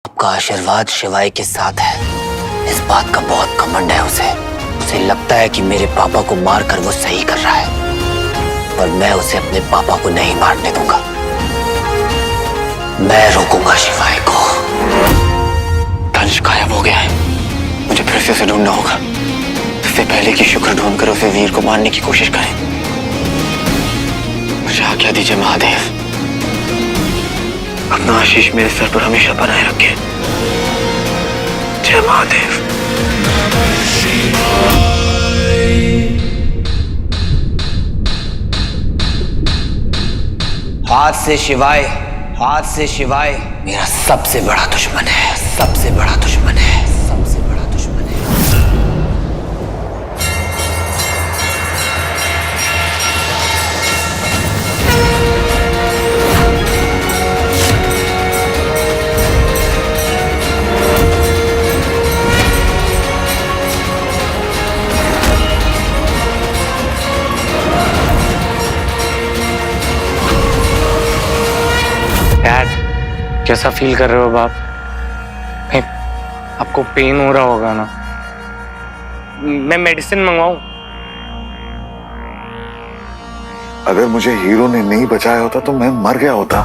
आपका आशीर्वाद शिवाय के साथ है। इस बात का बहुत घमंड है उसे लगता है कि मेरे पापा को मारकर वो सही कर रहा है, पर मैं उसे अपने पापा को नहीं मारने दूंगा। मैं रोकूंगा शिवाय को। तंश गायब हो गया है, मुझे फिर से उसे ढूंढना होगा। इससे पहले कि शुक्र ढूंढकर उसे वीर को मारने की कोशिश करें। मुझे आज्ञा दीजिए महादेव, अपना आशीष मेरे सर पर हमेशा बनाए रखें। जय महादेव। हाथ से शिवाय, हाथ से शिवाय मेरा सबसे बड़ा दुश्मन है, सबसे बड़ा दुश्मन है, सबसे बड़ा दुश्मन है। डैड, कैसा फील कर रहे हो बाप? नहीं, आपको पेन हो रहा होगा ना? मैं मेडिसिन मंगवाऊं? अगर मुझे हीरो ने नहीं बचाया होता तो मैं मर गया होता।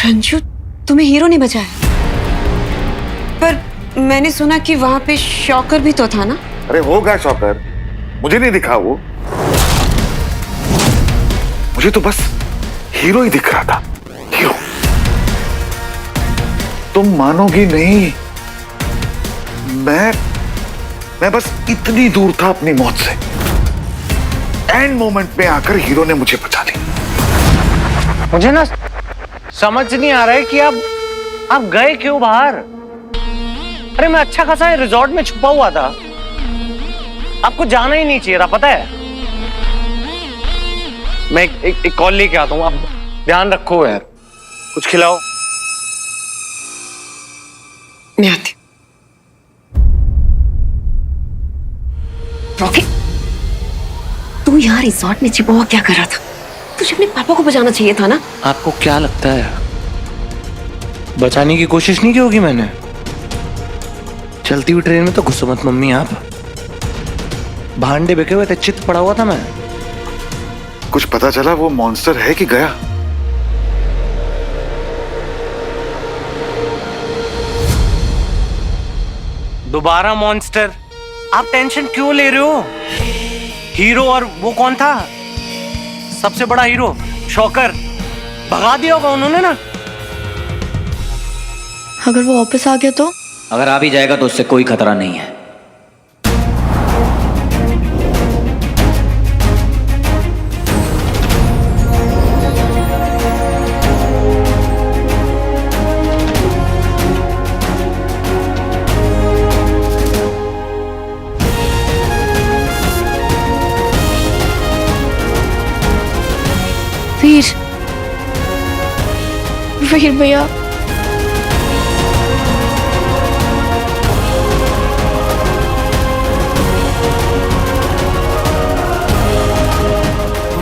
रंजू, तुम्हें हीरो ने बचाया? पर मैंने सुना कि वहां पे शॉकर भी तो था ना? अरे होगा शॉकर, मुझे नहीं दिखा वो। मुझे तो बस हीरो ही दिख रहा था, हीरो। तुम मानोगी नहीं, मैं बस इतनी दूर था अपनी मौत से। एंड मोमेंट में आकर हीरो ने मुझे बचा लिया। मुझे ना समझ नहीं आ रहा है कि आप गए क्यों बाहर? अरे मैं अच्छा खासा रिजॉर्ट में छुपा हुआ था, आपको जाना ही नहीं चाहिए था, पता है? मैं एक कॉल लेके आता हूँ, आप ध्यान रखो यार, कुछ खिलाओ। मैं आती। रॉकी, तू यहाँ रिजॉर्ट में छिपा हुआ क्या कर रहा था? तुझे अपने पापा को बचाना चाहिए था ना? आपको क्या लगता है बचाने की कोशिश नहीं की होगी मैंने? चलती हुई ट्रेन में तो घुसो मत मम्मी आप। भांडे बिके हुए थे, चित पड़ा हुआ था मैं। कुछ पता चला वो मॉन्स्टर है कि गया? दोबारा मॉन्स्टर? आप टेंशन क्यों ले रहे हो? हीरो, और वो कौन था? सबसे बड़ा हीरो शॉकर, भगा दिया होगा उन्होंने ना। अगर वो वापस आ गया तो? अगर आ भी जाएगा तो उससे कोई खतरा नहीं है। वीर, वीर भैया,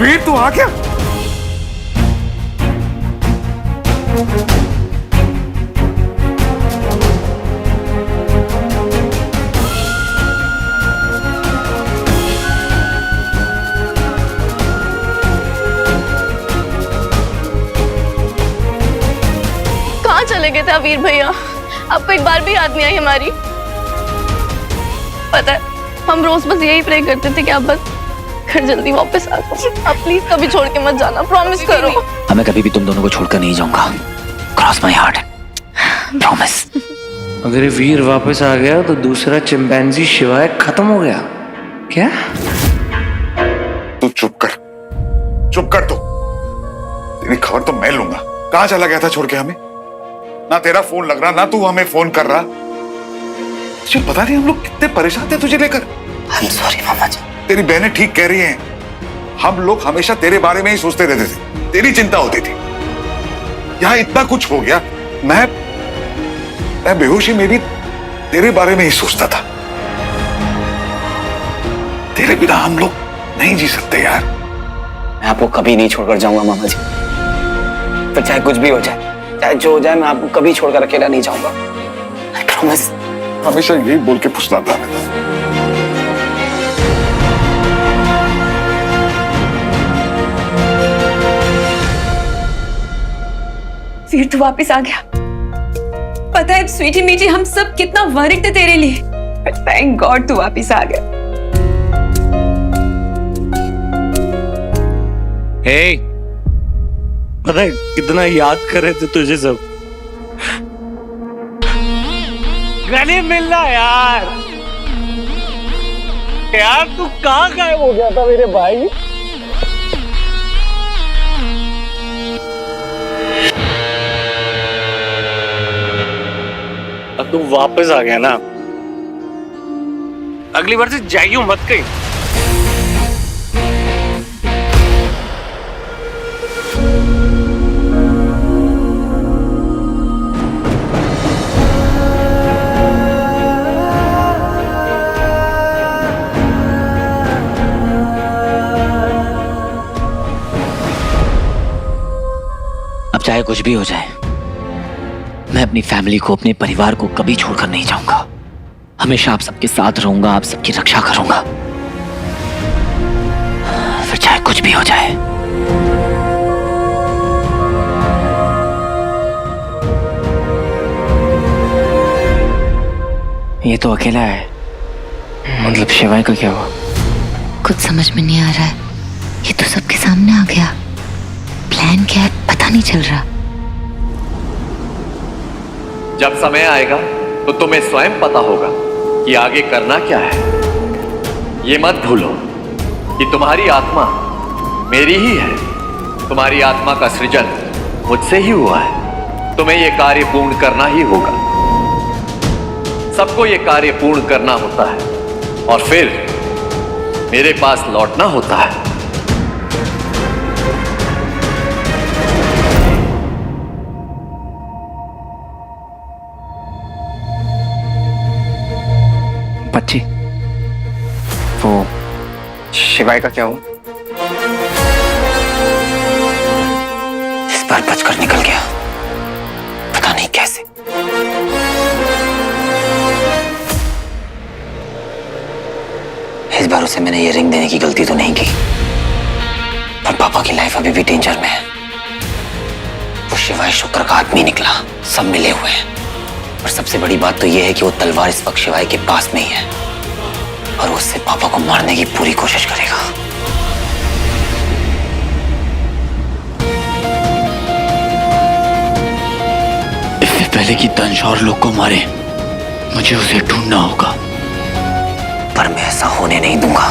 वीर तू आ गया? कहाँ चले गए थे वीर भैया? आपको एक बार भी याद नहीं आई हमारी? पता है, हम रोज बस यही प्रे करते थे कि आप बस घर जल्दी वापस आ जाओ। आप प्लीज कभी छोड़ के मत जाना, प्रॉमिस करो। मैं कभी भी तुम दोनों को छोड़कर नहीं जाऊंगा। Cross my heart, promise. अगर ये वीर वापस आ गया तो दूसरा चिंपैंजी शिवाय खत्म हो गया क्या? तू चुप कर, चुप कर। तू, तेरी खबर तो मैं लूंगा। कहां चला गया था छोड़ के हमें? ना तेरा फोन लग रहा, ना तू हमें फोन कर रहा। तुझे पता नहीं हम लोग कितने परेशान थे तुझे लेकर। I'm sorry मामा जी। तेरी बहनें ठीक कह रही हैं, हम लोग हमेशा तेरे बारे में ही सोचते रहते थे, तेरी चिंता होती थी। यहां इतना कुछ हो गया, मैं बेहोशी में भी तेरे बारे में ही सोचता था। तेरे बिना हम लोग नहीं जी सकते यार। मैं आपको कभी नहीं छोड़कर जाऊंगा मामा जी। फिर चाहे कुछ भी हो जाए, चाहे जो हो जाए, मैं आपको कभी छोड़कर अकेला नहीं जाऊंगा। I promise. हमेशा यही बोल के फुसलाता रहता है। फिर तू वापस आ गया। पता है स्वीटी मीठी, हम सब कितना वरिड थे तेरे लिए, थैंक गॉड तू वापस आ गया। हे, पता है कितना याद कर रहे थे तुझे सब। गले मिलना यार। यार तू कहाँ गायब हो गया था मेरे भाई? अब तू वापस आ गया ना, अगली बार से जाइयो मत कहीं। अब चाहे कुछ भी हो जाए, मैं अपनी फैमिली को, अपने परिवार को कभी छोड़कर नहीं जाऊंगा। हमेशा आप सबके साथ रहूंगा, आप सबकी रक्षा करूंगा, फिर चाहे कुछ भी हो जाए। ये तो अकेला है, मतलब शिवाय का क्या हुआ? कुछ समझ में नहीं आ रहा है। ये तो सबके सामने आ गया। प्लान क्या है पता नहीं चल रहा। जब समय आएगा तो तुम्हें स्वयं पता होगा कि आगे करना क्या है। ये मत भूलो कि तुम्हारी आत्मा मेरी ही है। तुम्हारी आत्मा का सृजन मुझसे ही हुआ है। तुम्हें यह कार्य पूर्ण करना ही होगा। सबको यह कार्य पूर्ण करना होता है और फिर मेरे पास लौटना होता है। बच्ची, वो शिवाय का क्या हुआ? इस बार बचकर निकल गया, पता नहीं कैसे। इस बार उसे मैंने ये रिंग देने की गलती तो नहीं की, पर पापा की लाइफ अभी भी डेंजर में है। वो शिवाय शुक्र का आदमी निकला, सब मिले हुए हैं। और सबसे बड़ी बात तो यह है कि वो तलवार इस वक्त शिवाय के पास में ही है और वो उससे पापा को मारने की पूरी कोशिश करेगा। इससे पहले कि दंश और लोग को मारे, मुझे उसे ढूंढना होगा, पर मैं ऐसा होने नहीं दूंगा।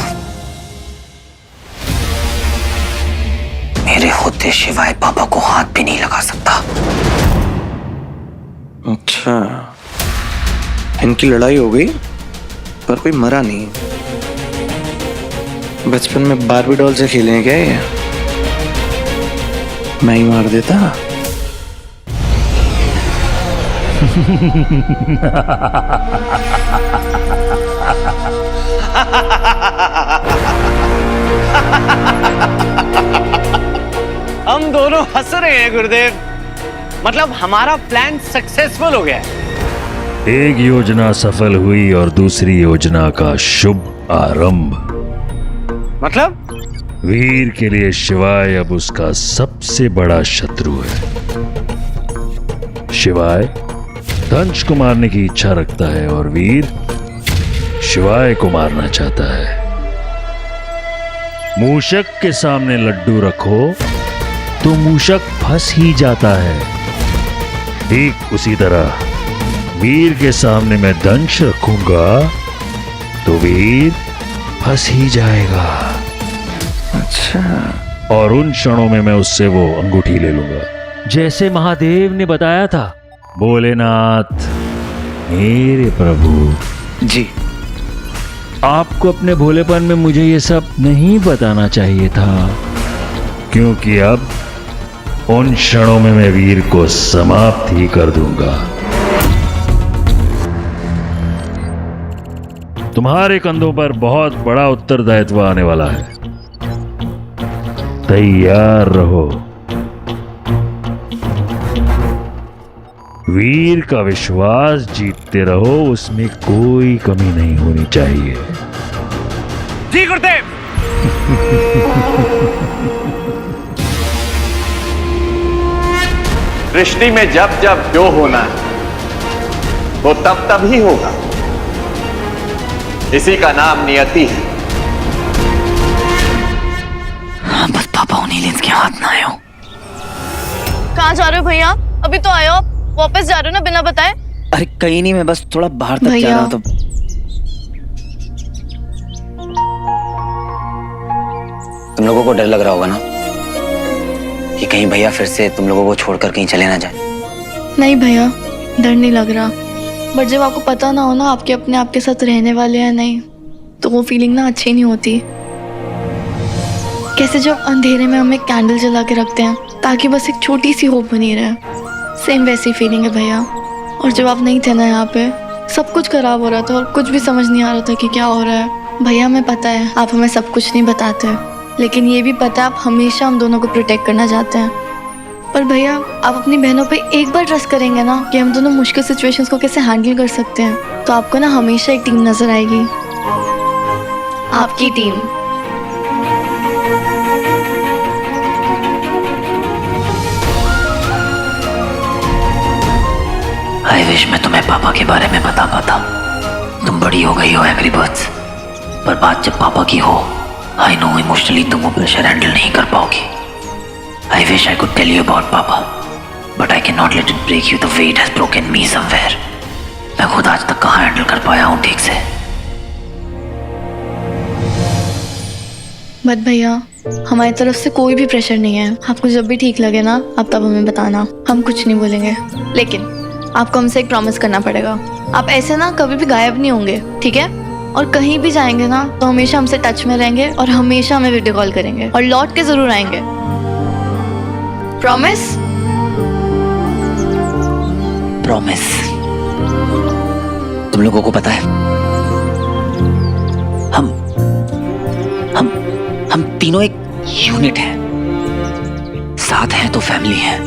मेरे होते शिवाय पापा को हाथ भी नहीं लगा सकता। अच्छा, इनकी लड़ाई हो गई पर कोई मरा नहीं। बचपन में बारबी डॉल से खेलें क्या ये? मैं ही मार देता। हम दोनों हंस रहे हैं गुरुदेव, मतलब हमारा प्लान सक्सेसफुल हो गया है। एक योजना सफल हुई और दूसरी योजना का शुभ आरंभ। मतलब वीर के लिए शिवाय अब उसका सबसे बड़ा शत्रु है। शिवाय दंश को मारने की इच्छा रखता है और वीर शिवाय को मारना चाहता है। मूषक के सामने लड्डू रखो तो मूषक फंस ही जाता है। ठीक उसी तरह वीर के सामने मैं दंश रखूंगा तो वीर फंस ही जाएगा। अच्छा, और उन क्षणों में मैं उससे वो अंगूठी ले लूंगा, जैसे महादेव ने बताया था। भोलेनाथ मेरे प्रभु जी, आपको अपने भोलेपन में मुझे ये सब नहीं बताना चाहिए था, क्योंकि अब उन क्षणों में मैं वीर को समाप्त ही कर दूंगा। तुम्हारे कंधों पर बहुत बड़ा उत्तरदायित्व आने वाला है, तैयार रहो। वीर का विश्वास जीतते रहो, उसमें कोई कमी नहीं होनी चाहिए। जी गुरुदेव। सृष्टि में जब जब जो होना है वो तब तब ही होगा। इसी का नाम नियति है। हाँ, बस पापा उन्हीं लेंस के हाथ ना आए हो। कहाँ जा रहे हो भैया? अभी तो आए हो, वापस जा रहे हो ना बिना बताए? अरे कहीं नहीं, मैं बस थोड़ा बाहर तक जा रहा था। तुम लोगों को डर लग रहा होगा ना कि कहीं भैया फिर से तुम लोगों को छोड़कर कहीं चले ना जाए। नहीं भैया, डर नहीं लग रहा, बट जब आपको पता ना हो ना आपके अपने आपके साथ रहने वाले हैं नहीं, तो वो फीलिंग ना अच्छी नहीं होती। कैसे जब अंधेरे में हम एक कैंडल जला के रखते हैं ताकि बस एक छोटी सी होप बनी रहे, सेम वैसी फीलिंग है भैया। और जब आप नहीं थे ना यहाँ पे, सब कुछ खराब हो रहा था और कुछ भी समझ नहीं आ रहा था कि क्या हो रहा है। भैया हमें पता है आप हमें सब कुछ नहीं बताते, लेकिन ये भी पता है आप हमेशा हम दोनों को प्रोटेक्ट करना चाहते हैं। पर भैया आप अपनी बहनों पे एक बार ट्रस्ट करेंगे ना कि हम दोनों मुश्किल सिचुएशंस को कैसे हैंडल कर सकते हैं, तो आपको ना हमेशा एक टीम नजर आएगी, आपकी टीम। आई विश मैं तुम्हें पापा के बारे में बता पाता। तुम बड़ी हो गई हो एग्री बर्ड्स, पर बात जब पापा की हो, आई नो इमोशनली तुम वो प्रेशर हैंडल नहीं कर पाओगी। I wish I could tell you about Papa, but I cannot let it break you the way it has broken me somewhere. मैं खुद आज तक कहाँ हैंडल कर पाया हूँ ठीक से। बट भैया हमारी तरफ से कोई भी प्रेशर नहीं है, आपको जब भी ठीक लगे ना आप तब हमें बताना, हम कुछ नहीं बोलेंगे। लेकिन आपको हमसे एक प्रॉमिस करना पड़ेगा, आप ऐसे ना कभी भी गायब नहीं होंगे, ठीक है? और कहीं भी जाएंगे ना तो हमेशा हमसे टच में रहेंगे और हमेशा हमें वीडियो कॉल करेंगे और लौट के जरूर आएंगे। प्रॉमिस? प्रॉमिस। तुम लोगों को पता है हम तीनों एक यूनिट हैं, साथ हैं तो फैमिली है।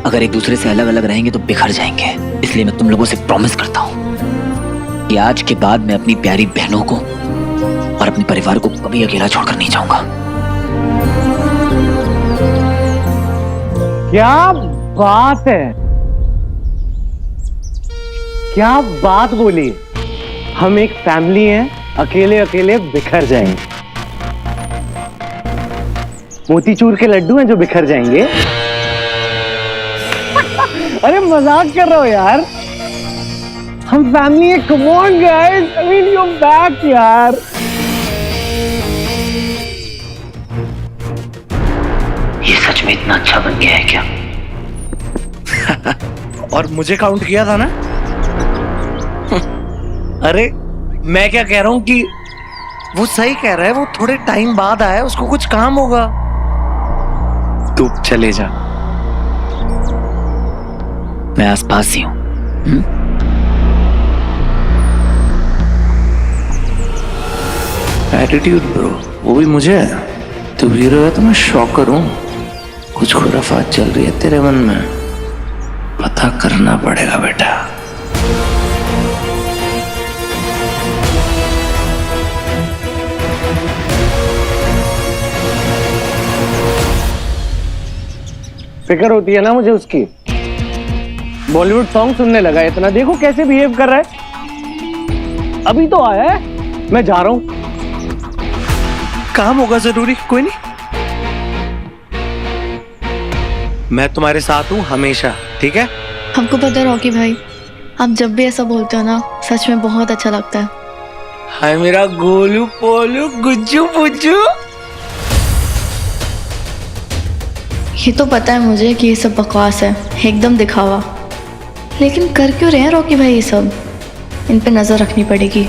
अगर एक दूसरे से अलग अलग रहेंगे तो बिखर जाएंगे। इसलिए मैं तुम लोगों से प्रॉमिस करता हूँ कि आज के बाद मैं अपनी प्यारी बहनों को और अपने परिवार को कभी अकेला छोड़कर नहीं जाऊंगा। क्या बात है, क्या बात बोली। हम एक फैमिली हैं, अकेले अकेले बिखर जाएंगे। मोतीचूर के लड्डू हैं जो बिखर जाएंगे। अरे मजाक कर रहे हो यार, हम फैमिली हैं। Come on guys, I mean you back यार। ये सच में इतना अच्छा बन गया है क्या? और मुझे काउंट किया था ना। अरे मैं क्या कह रहा हूं कि वो सही कह रहा है, वो थोड़े टाइम बाद आया, उसको कुछ काम होगा। तू चले जा, मैं आसपास ही हूं। एटीट्यूड ब्रो, वो भी मुझे। तू हीरो है तो मैं शॉकर हूं। कुछ खुराफात चल रही है तेरे मन में, पता करना पड़ेगा बेटा। फिक्र होती है ना मुझे उसकी। बॉलीवुड सॉन्ग सुनने लगा इतना, देखो कैसे बिहेव कर रहा है। अभी तो आया है, मैं जा रहा हूं। काम होगा जरूरी, कोई नहीं। मैं तुम्हारे साथ हूं हमेशा, ठीक है? हमको पता है रॉकी भाई, आप जब भी ऐसा बोलते हो ना सच में बहुत अच्छा लगता है। हाय मेरा गोलू पोलू गुज्जू पुज्जू। ये तो पता है मुझे कि ये सब बकवास है, एकदम दिखावा। लेकिन कर क्यों रहे हैं रॉकी भाई ये सब? इन पे नजर रखनी पड़ेगी।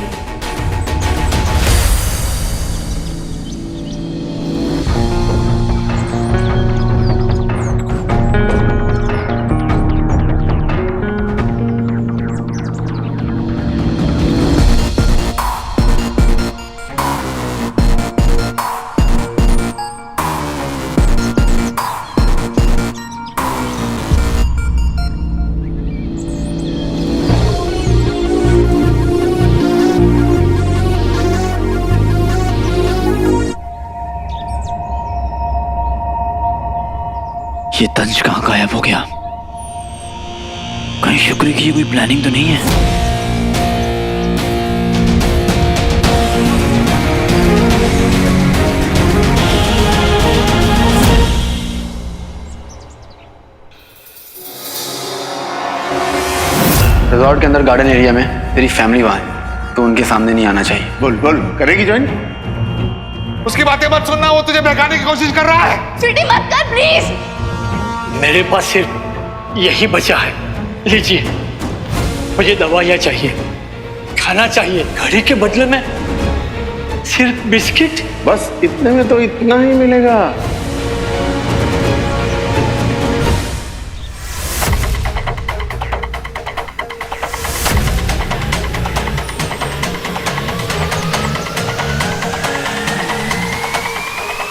ये तंज कहाँ गायब हो गया? कहीं शुक्र की ये कोई प्लानिंग तो नहीं है? रिजॉर्ट के अंदर गार्डन एरिया में तेरी फैमिली वहां है, तो उनके सामने नहीं आना चाहिए। बोल बोल, करेगी ज्वाइन? उसकी बातें मत सुनना, वो तुझे बहकाने की कोशिश कर रहा है। स्वीटी मत कर प्लीज। मेरे पास सिर्फ यही बचा है, लीजिए। मुझे दवाइयाँ चाहिए, खाना चाहिए, घड़ी के बदले में सिर्फ बिस्किट। बस इतने में तो इतना ही मिलेगा।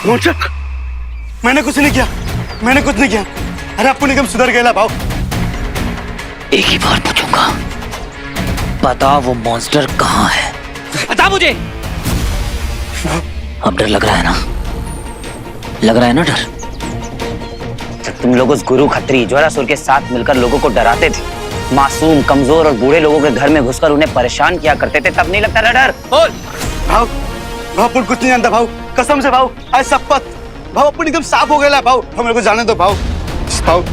नोचक, मैंने कुछ नहीं किया, मैंने कुछ नहीं किया। अरे आपको निगम सुधर गया भाव। एक ही बार पूछूंगा, बता वो मॉन्स्टर कहाँ है? बता मुझे। अब डर लग रहा है ना? लग रहा है ना डर? जब तुम लोग उस गुरु खत्री ज्वालासुर के साथ मिलकर लोगों को डराते थे, मासूम, कमजोर और बूढ़े लोगों के घर में घुसकर उन्हें परेशान किया करते थे, तब नहीं लगता था डर? बोल। भाव, भाव कुछ नहीं जानता भाव, कसम से भाव, आज शपथ भाव, अपन एकदम साफ हो गया भाव। हम मेरे को जाने दो भाव। भाव,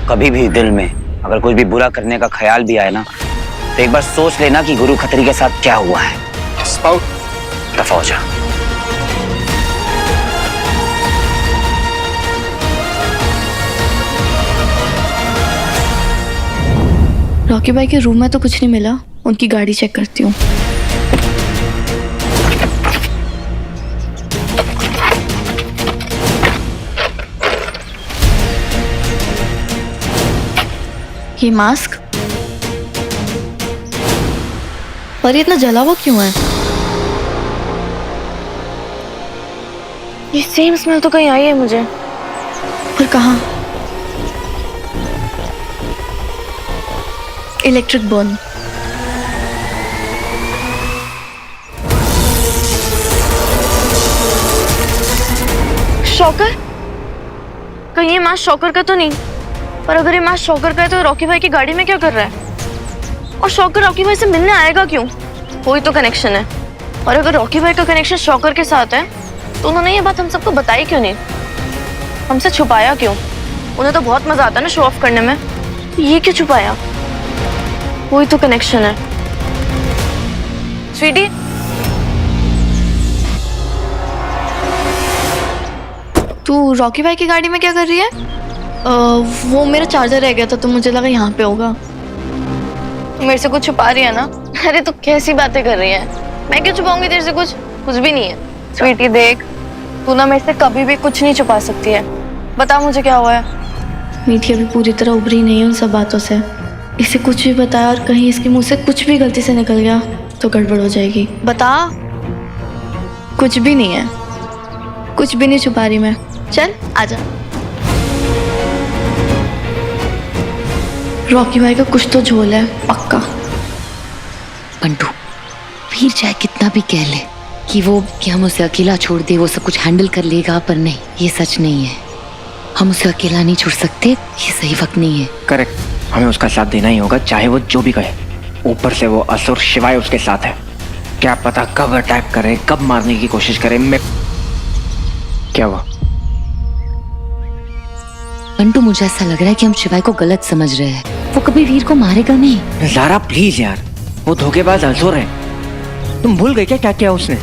कभी भी दिल में अगर कुछ भी बुरा करने का ख्याल भी आए ना, तो एक बार सोच लेना कि गुरु खत्री के साथ क्या हुआ है। भाव, दफा हो जा। रॉकी भाई के रूम में तो कुछ नहीं मिला, उनकी गाड़ी चेक करती हूँ। ये मास्क, पर ये इतना जला हुआ क्यों है? ये सेम स्मेल तो कहीं आई है मुझे, पर कहाँ? Electric burn. शॉकर? कहीं ये मास्क शॉकर का तो नहीं? पर अगर ये मास्क शॉकर का है तो रॉकी भाई की गाड़ी में क्या कर रहा है? और शॉकर रॉकी भाई से मिलने आएगा क्यों? कोई तो कनेक्शन है। और अगर रॉकी भाई का कनेक्शन शॉकर के साथ है तो उन्होंने ये बात हम सबको बताई क्यों नहीं? हमसे छुपाया क्यों? उन्हें तो बहुत मजा आता है ना शो ऑफ करने में, ये क्यों छुपाया? कोई तो कनेक्शन है। स्वीटी, तू रॉकी भाई की गाड़ी में क्या कर रही है? वो मेरा चार्जर रह गया था तो मुझे लगा यहाँ पे होगा। तू मेरे से कुछ छुपा रही है ना? अरे तू कैसी बातें कर रही है? मैं क्यों छुपाऊंगी तेरे से कुछ? कुछ भी नहीं है। स्वीटी देख, तू ना मेरे से कभी भी कुछ नहीं छुपा सकती है। बता मुझे क्या हुआ है। मीठी अभी पूरी तरह उभरी नहीं है उन सब बातों से। इसे कुछ भी बताया और कहीं इसके मुंह से कुछ भी गलती से निकल गया तो गड़बड़ हो जाएगी। बता। कुछ भी नहीं है, कुछ भी नहीं छुपा रही मैं। चल आजा। रॉकी भाई का कुछ तो झोल है पक्का। पंटू, वीर चाहे कितना भी कह ले कि हम उसे अकेला छोड़ दे, वो सब कुछ हैंडल कर लेगा, पर नहीं, ये सच नहीं है। हम उसे अकेला नहीं छोड़ सकते, ये सही वक्त नहीं है। करेक्ट, हमें उसका साथ देना ही होगा, चाहे वो जो भी कहे। ऊपर से वो असुर शिवाय उसके साथ है। क्या पता कब अटैक करे, कब मारने की कोशिश करे। मैं क्या हुआ? पंटू, मुझे ऐसा लग रहा है कि हम शिवाय को गलत समझ रहे हैं। वो कभी वीर को मारेगा नहीं। ज़ारा प्लीज यार, वो धोखेबाज असुर है। तुम भूल गए क्या क्या किया उसने?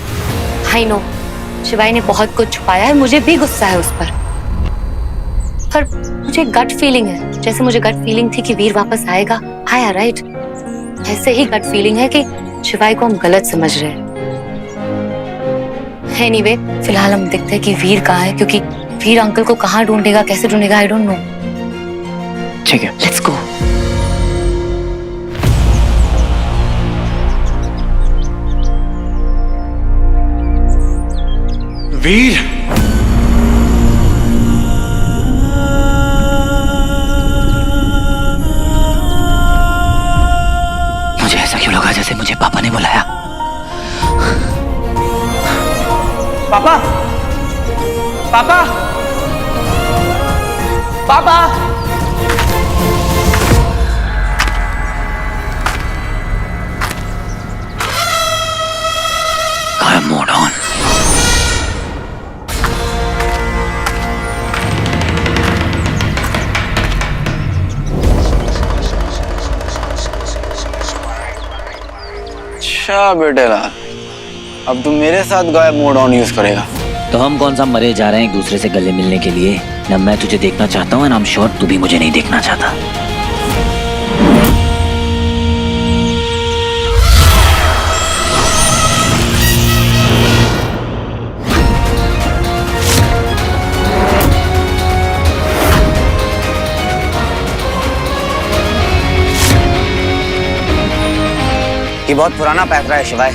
आई नो, शिवाय ने बहुत कुछ छुपाया है, मुझे भी गुस्सा है उस पर मुझे गट फीलिंग है, जैसे मुझे गट फीलिंग थी कि वीर वापस आएगा, आया राइट, ऐसे ही गट फीलिंग है कि शिवाय को हम गलत समझ रहे हैं। एनीवे, फिलहाल हम देखते हैं कि वीर कहाँ है, क्योंकि वीर अंकल को कहाँ ढूंढेगा, कैसे ढूंढेगा, आई डोंट नो। ठीक है, लेट्स गो। वीर, मुझे ऐसा क्यों लगा जैसे मुझे पापा ने बुलाया। पापा, पापा, पापा। Mode on. अच्छा बेटे लाल, अब तुम मेरे साथ गायब मोड ऑन यूज करेगा? तो हम कौन सा मरे जा रहे हैं एक दूसरे से गले मिलने के लिए? ना मैं तुझे देखना चाहता हूँ, ना श्योर तू भी मुझे नहीं देखना चाहता। ये बहुत पुराना पैतरा है शिवाय,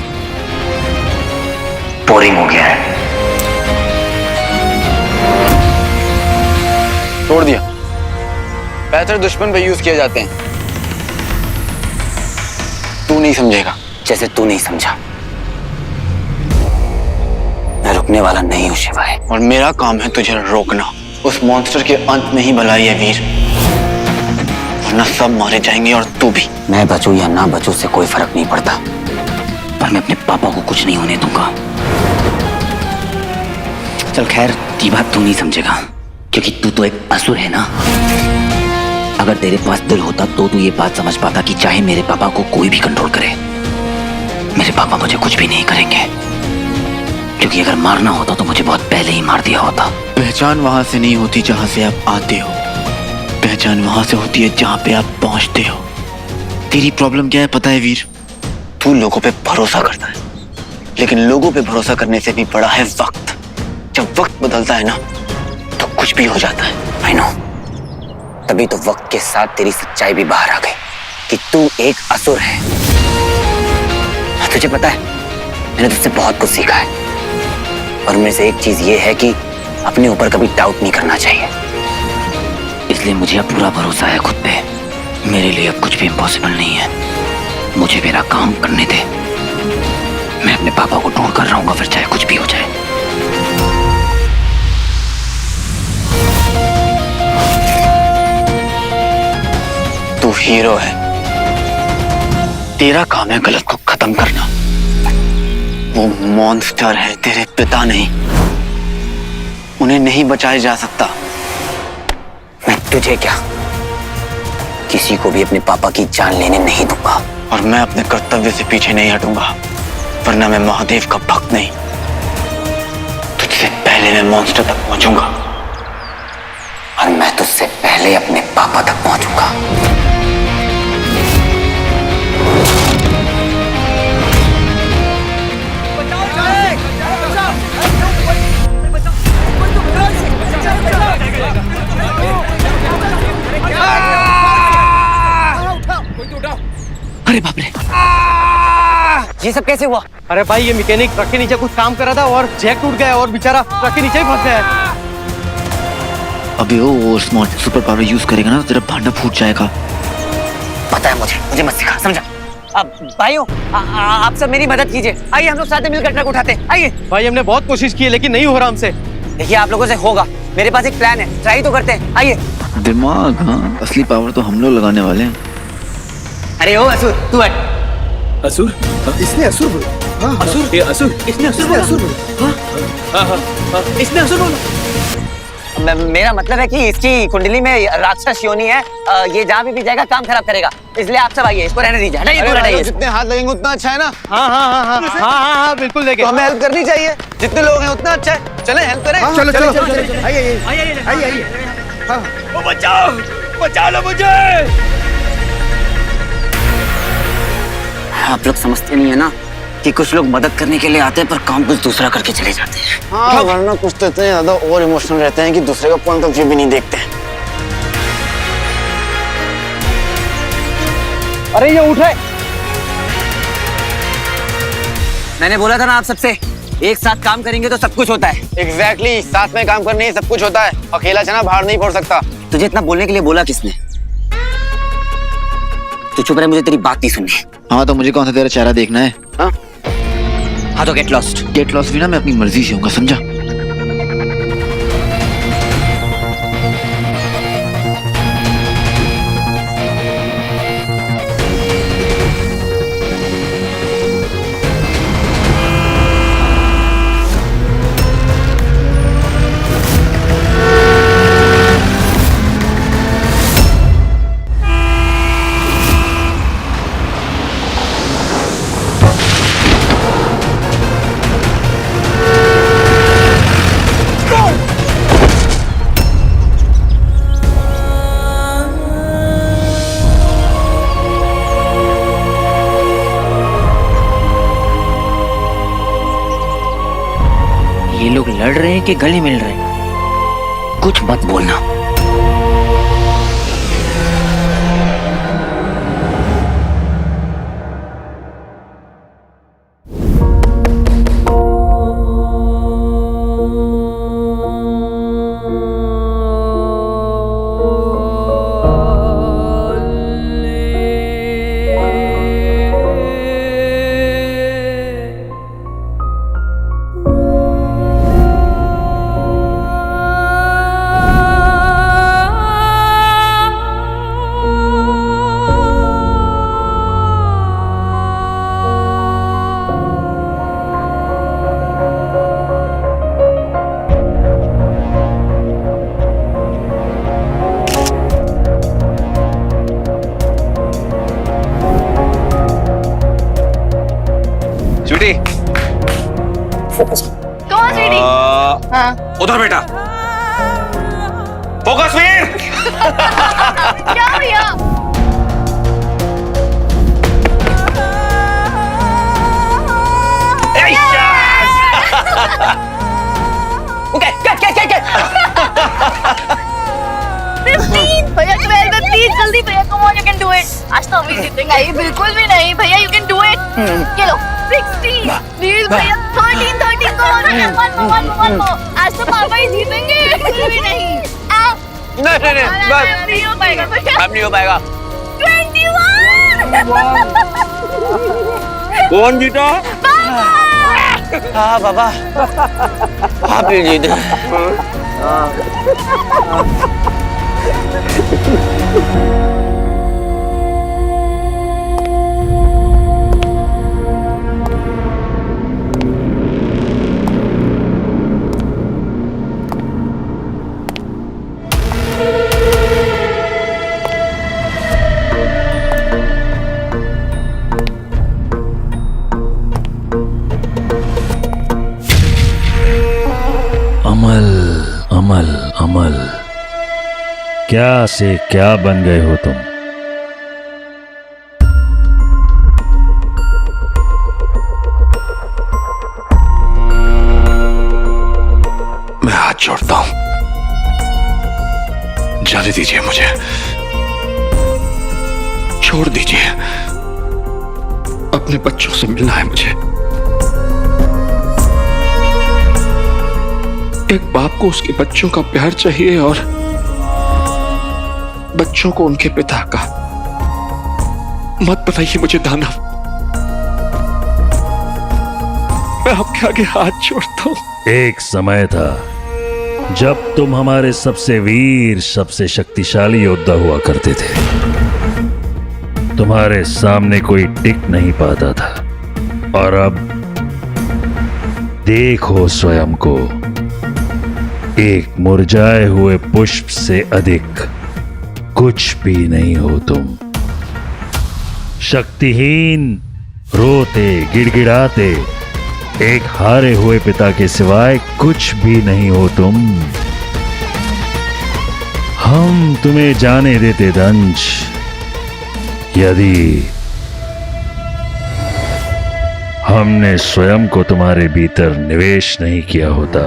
बोरिंग हो गया है। तोड़ दिया। पैतरे दुश्मन पे यूज किए जाते हैं, तू नहीं समझेगा। जैसे तू नहीं समझा। मैं रुकने वाला नहीं हूं शिवाय। और मेरा काम है तुझे रोकना। उस मॉन्स्टर के अंत में ही भलाई है वीर, वरना सब मारे जाएंगे और तू भी। मैं बचूं या ना बचूं से कोई फर्क नहीं पड़ता, पर मैं अपने पापा को कुछ नहीं होने दूंगा। चल खैर, ये बात तू नहीं समझेगा, क्योंकि तू तो एक असुर है ना। अगर तेरे पास दिल होता तो तू ये बात समझ पाता कि चाहे मेरे पापा को कोई भी कंट्रोल करे, मेरे पापा मुझे कुछ भी नहीं करेंगे। क्योंकि अगर मारना होता तो मुझे बहुत पहले ही मार दिया होता। पहचान वहां से नहीं होती जहां से आप आते हो, पहचान वहां से होती है जहां पे आप पहुंचते हो। तेरी प्रॉब्लम क्या है पता है वीर? तू लोगों पे भरोसा करता है, लेकिन लोगों पे भरोसा करने से भी बड़ा है वक्त। जब वक्त बदलता है ना, तो कुछ भी हो जाता है। आई नो, तभी तो वक्त के साथ तेरी सच्चाई भी बाहर आ गई कि तू एक असुर है। तुझे पता है, मैंने तुझसे बहुत कुछ सीखा है, और उनमें से एक चीज ये है कि अपने ऊपर कभी डाउट नहीं करना चाहिए। इसलिए मुझे अब पूरा भरोसा है खुद पे। मेरे लिए अब कुछ भी इम्पॉसिबल नहीं है। मुझे मेरा काम करने दे। मैं अपने पापा को ढूंढ कर रहूंगा, फिर चाहे कुछ भी हो जाए। तू हीरो है, तेरा काम है गलत को खत्म करना। वो मॉन्स्टर है तेरे पिता नहीं, उन्हें नहीं बचाया जा सकता। मैं तुझे क्या, किसी को भी अपने पापा की जान लेने नहीं दूंगा। और मैं अपने कर्तव्य से पीछे नहीं हटूंगा, वरना मैं महादेव का भक्त नहीं। तुझसे पहले मैं मॉन्स्टर तक पहुंचूंगा, और मैं तुझसे पहले अपने पापा तक पहुंचूंगा। अरे बाप रे, ये सब कैसे हुआ? अरे भाई, ये मैकेनिक ट्रक के नीचे कुछ काम कर रहा था और जैक टूट गया और बेचारा ट्रक के नीचे ही फंस गया है। अबे वो स्मार्ट सुपर पावर यूज करेगा ना तो तेरा भांडा फूट जाएगा। पता है मुझे मत सिखा, समझा? अब भाइयों, आप सब मेरी मदद कीजिए। आइए हम लोग साथ में मिलकर ट्रक उठाते हैं। आइए भाई, हमने बहुत कोशिश की है लेकिन नहीं हो रहा हमसे। देखिए, आप लोगों से होगा। मेरे पास एक प्लान है, ट्राई तो करते हैं। आइए। दिमाग? हाँ, असली पावर तो हम लोग लगाने वाले हैं। अरे ओ असुर, तू हट। असुर? इसने असुर बोला? हाँ, असुर? ये असुर? इसने असुर बोला? इसने असुर बोला? मेरा मतलब है कि इसकी कुंडली में राक्षस योनि है। ये जहाँ भी जाएगा काम खराब करेगा। इसलिए आप सब आइए, इसको रहने दीजिए। हटाइए। जितने हाथ लगेंगे उतना अच्छा है ना? हाँ, बिल्कुल देंगे। तो हमें हेल्प करनी चाहिए। जितने लोग हैं उतना अच्छा है। चले हेल्प करें। चलो चलो चलो, आइए। बचा लो मुझे। आप लोग समझते नहीं है ना कि कुछ लोग मदद करने के लिए आते हैं पर काम कुछ दूसरा करके चले जाते हैं। हाँ, वरना कुछ तो इतने ज्यादा और इमोशनल रहते हैं कि दूसरे का पॉइंट ऑफ व्यू भी नहीं देखते। अरे ये उठ रहे। मैंने बोला था ना आप सबसे, एक साथ काम करेंगे तो सब कुछ होता है। एग्जैक्टली, साथ में काम करने से सब कुछ होता है। अकेला चना बाहर नहीं फोड़ सकता। तुझे इतना बोलने के लिए बोला किसने? तू चुप रहे, मुझे तेरी बात नहीं सुननी। हाँ, तो मुझे कौन सा तेरा चेहरा देखना है? हाँ तो गेट लॉस्ट। गेट लॉस्ट भी ना मैं अपनी मर्जी से हूँ, समझा? लड़ रहे हैं कि गले मिल रहे हैं? कुछ मत बोलना। स्वीटी, कौन स्वीटी? हाँ उधर बेटा। फोकस वीर। क्या भैया? भैया 12 प्लीज जल्दी भैया, come on, you can do it. आज तो हम ही जीतेंगे। ये बिल्कुल भी नहीं भैया, यू कैन डू इट। ये लो 16 प्लीज भैया, 13 कम ऑन, वन मोर। आज तो पापा ही जीतेंगे, बिल्कुल भी नहीं। नहीं नहीं हो पाएगा भैया, अब नहीं हो पाएगा। 21 कौन जीता? हाँ बाबा, आप ही जीते। अमल अमल अमल, क्या से क्या बन गए हो तुम? मैं हाथ जोड़ता हूं, जाने दीजिए मुझे, छोड़ दीजिए। अपने बच्चों से मिलना है मुझे। एक बाप को उसके बच्चों का प्यार चाहिए और बच्चों को उनके पिता का। मत बताइए मुझे दानव, मैं आपके आगे हाथ जोड़ता हूं। एक समय था जब तुम हमारे सबसे वीर, सबसे शक्तिशाली योद्धा हुआ करते थे। तुम्हारे सामने कोई टिक नहीं पाता था, और अब देखो स्वयं को, एक मुरझाए हुए पुष्प से अधिक कुछ भी नहीं हो तुम। शक्तिहीन, रोते गिड़गिड़ाते एक हारे हुए पिता के सिवाय कुछ भी नहीं हो तुम। हम तुम्हें जाने देते दंश, यदि हमने स्वयं को तुम्हारे भीतर निवेश नहीं किया होता।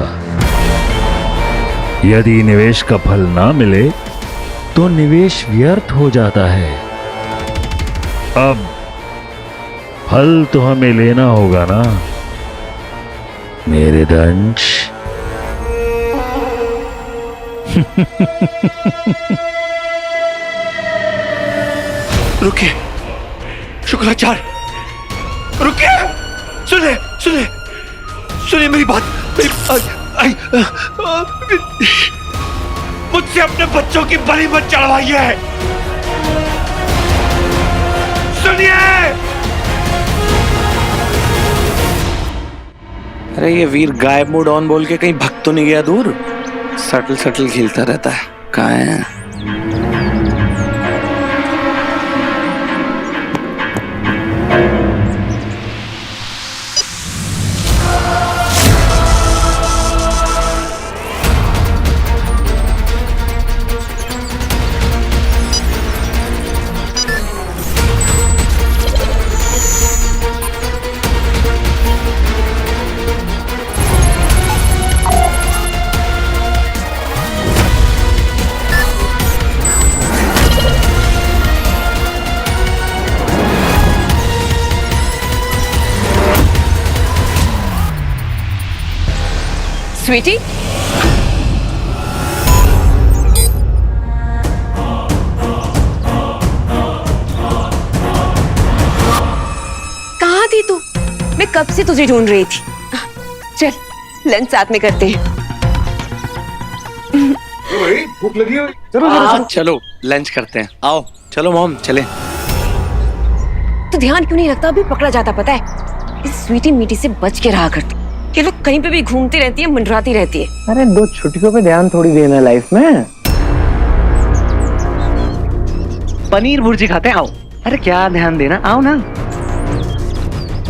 यदि निवेश का फल ना मिले तो निवेश व्यर्थ हो जाता है। अब फल तो हमें लेना होगा ना मेरे दंश। रुकिए शुक्राचार्य, रुकिए, सुनिए सुनिए सुनिए मेरी बात। मुझसे अपने बच्चों की बलि मत चढ़वाइए। सुनिए, अरे ये वीर गायब मोड ऑन बोल के कहीं भग तो नहीं गया दूर? सटल सटल खेलता रहता है, कहाँ है? स्वीटी, कहाँ थी तू? मैं कब से तुझे ढूंढ रही थी। चल लंच साथ में करते हैं। भूख लगी हुई। चलो लंच करते हैं, आओ चलो मॉम चले। तो ध्यान क्यों नहीं रखता? अभी पकड़ा जाता पता है। इस स्वीटी मीटी से बच के रहा करती। ये लोग कहीं पे भी घूमती रहती है, मंडराती रहती है। अरे 2 छुट्टियों पे ध्यान थोड़ी देना लाइफ में। पनीर भुर्जी खाते हैं, आओ। अरे क्या ध्यान देना, आओ ना।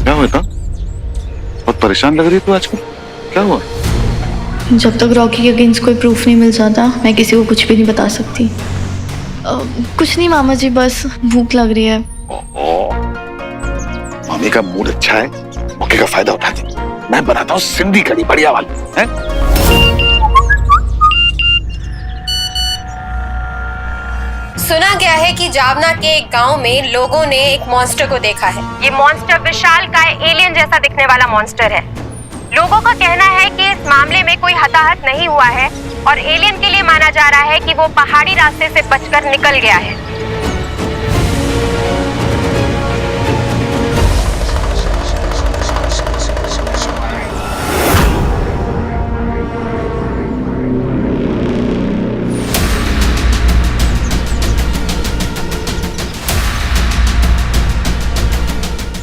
क्या हुआ था? बहुत परेशान लग रही है तू आजकल, क्या हुआ? जब तक रॉकी के अगेंस्ट कोई प्रूफ नहीं मिल जाता मैं किसी को कुछ भी नहीं बता सकती। कुछ नहीं मामा जी, बस भूख लग रही है। मामी का मूड अच्छा है, मौके का फायदा उठा दे। मैं बनाता हूँ सिंधी कढ़ी बढ़िया वाली है। सुना गया है कि जावना के एक गांव में लोगों ने एक मॉन्स्टर को देखा है। ये मॉन्स्टर विशालकाय एलियन जैसा दिखने वाला मॉन्स्टर है। लोगों का कहना है कि इस मामले में कोई हताहत नहीं हुआ है और एलियन के लिए माना जा रहा है कि वो पहाड़ी रास्ते से बचकर निकल गया है।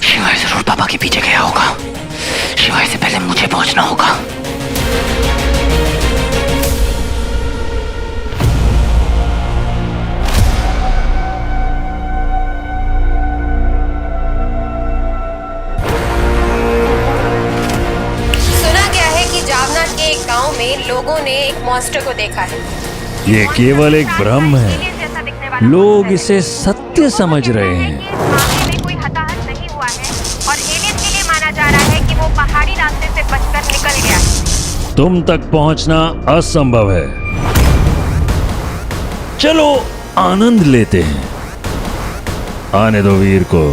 शिवाय जरूर पापा के पीछे गया होगा। शिवाय से पहले मुझे पहुंचना होगा। सुना गया है कि जावना के एक गांव में लोगों ने एक मॉन्स्टर को देखा है। ये केवल एक भ्रम है, लोग इसे सत्य समझ रहे हैं। मामले में कोई हताहत नहीं हुआ है और एलियन के लिए माना जा रहा है कि वो पहाड़ी रास्ते से बचकर निकल गया है। तुम तक पहुंचना असंभव है। चलो आनंद लेते हैं। आने दो वीर को,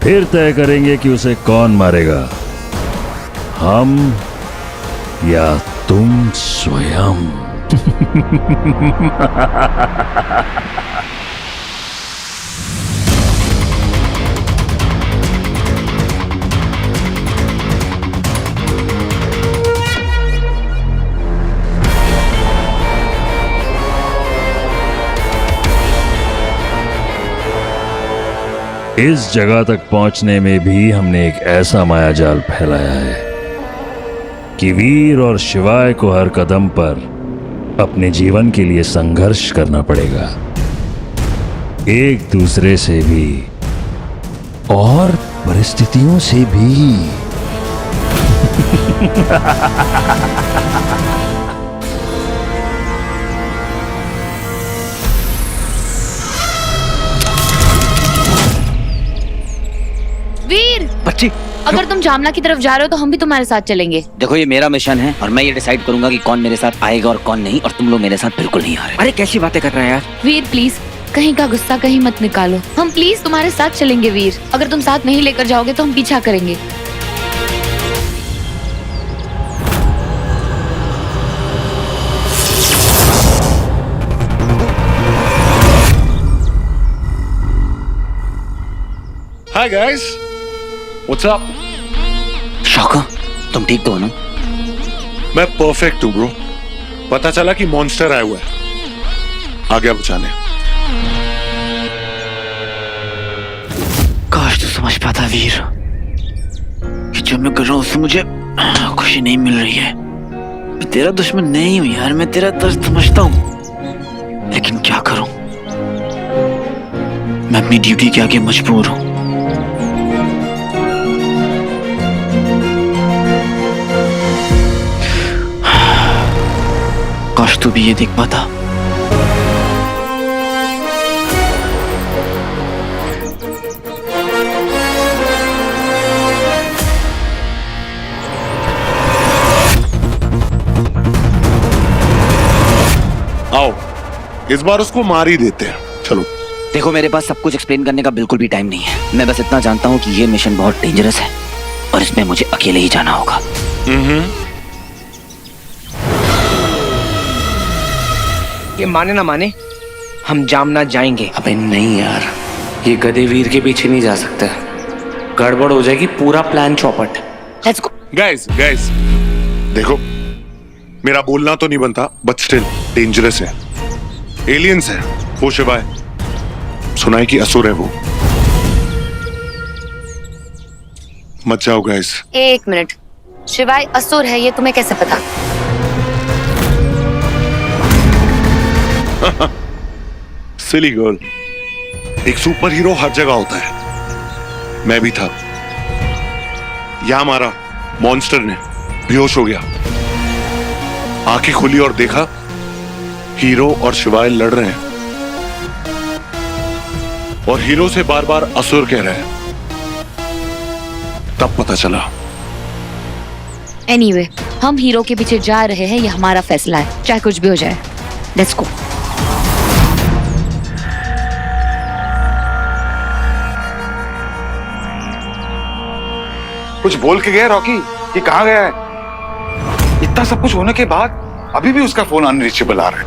फिर तय करेंगे कि उसे कौन मारेगा, हम या तुम स्वयं। इस जगह तक पहुंचने में भी हमने एक ऐसा मायाजाल फैलाया है कि वीर और शिवाय को हर कदम पर अपने जीवन के लिए संघर्ष करना पड़ेगा, एक दूसरे से भी और परिस्थितियों से भी। वीर, बच्ची, अगर तुम जामना की तरफ जा रहे हो तो हम भी तुम्हारे साथ चलेंगे। देखो ये मेरा मिशन है और मैं ये डिसाइड करूंगा कि कौन मेरे साथ आएगा और कौन नहीं, और तुम लोग मेरे साथ बिल्कुल नहीं आ रहे। अरे कैसी बातें कर रहा है यार। वीर प्लीज, कहीं का गुस्सा कहीं मत निकालो। हम प्लीज तुम्हारे साथ चलेंगे वीर। अगर तुम साथ नहीं लेकर जाओगे तो हम पीछा करेंगे। Hi guys, what's up? शौका, तुम ठीक तो हो ना? मैं परफेक्ट हूँ ब्रो। पता चला कि मॉन्स्टर आया हुआ है, आ गया बचाने। काश तू समझ पाता वीर कि जो मैं कर रहा हूँ उससे मुझे खुशी नहीं मिल रही है। मैं तेरा दुश्मन नहीं हूँ यार, मैं तेरा दर्द समझता हूँ, लेकिन क्या करूं, मैं अपनी ड्यूटी के आगे मजबूर हूँ। काश तू भी ये देख पाता। आओ, इस बार उसको मार ही देते हैं। चलो। देखो मेरे पास सब कुछ एक्सप्लेन करने का बिल्कुल भी टाइम नहीं है। मैं बस इतना जानता हूँ कि ये मिशन बहुत डेंजरस है और इसमें मुझे अकेले ही जाना होगा। ये माने ना माने, हम जामना जाएंगे। अबे नहीं यार, ये गधे वीर के पीछे नहीं जा सकते, गड़बड़ हो जाएगी, पूरा प्लान चौपट। Let's go. गाइस गाइस देखो, मेरा बोलना तो नहीं बनता, बट स्टिल डेंजरस है, एलियंस है वो। शिवाय सुना है कि असुर है वो। मत जाओ गाइस। एक मिनट, शिवाय असुर है ये तुम्हें कैसे पता? सिली गर्ल, एक सुपर हीरो हर जगह होता है, मैं भी था। यहां मारा मॉन्स्टर ने, बेहोश हो गया, आंखें खुली और देखा हीरो और शिवाय लड़ रहे हैं, और हीरो से बार बार असुर कह रहा है। तब पता चला। एनीवे, हम हीरो के पीछे जा रहे हैं, ये हमारा फैसला है, चाहे कुछ भी हो जाए। Let's go. कुछ बोल के गया रॉकी? ये कहां गया है? इतना सब कुछ होने के बाद अभी भी उसका फोन अनरीचेबल आ रहा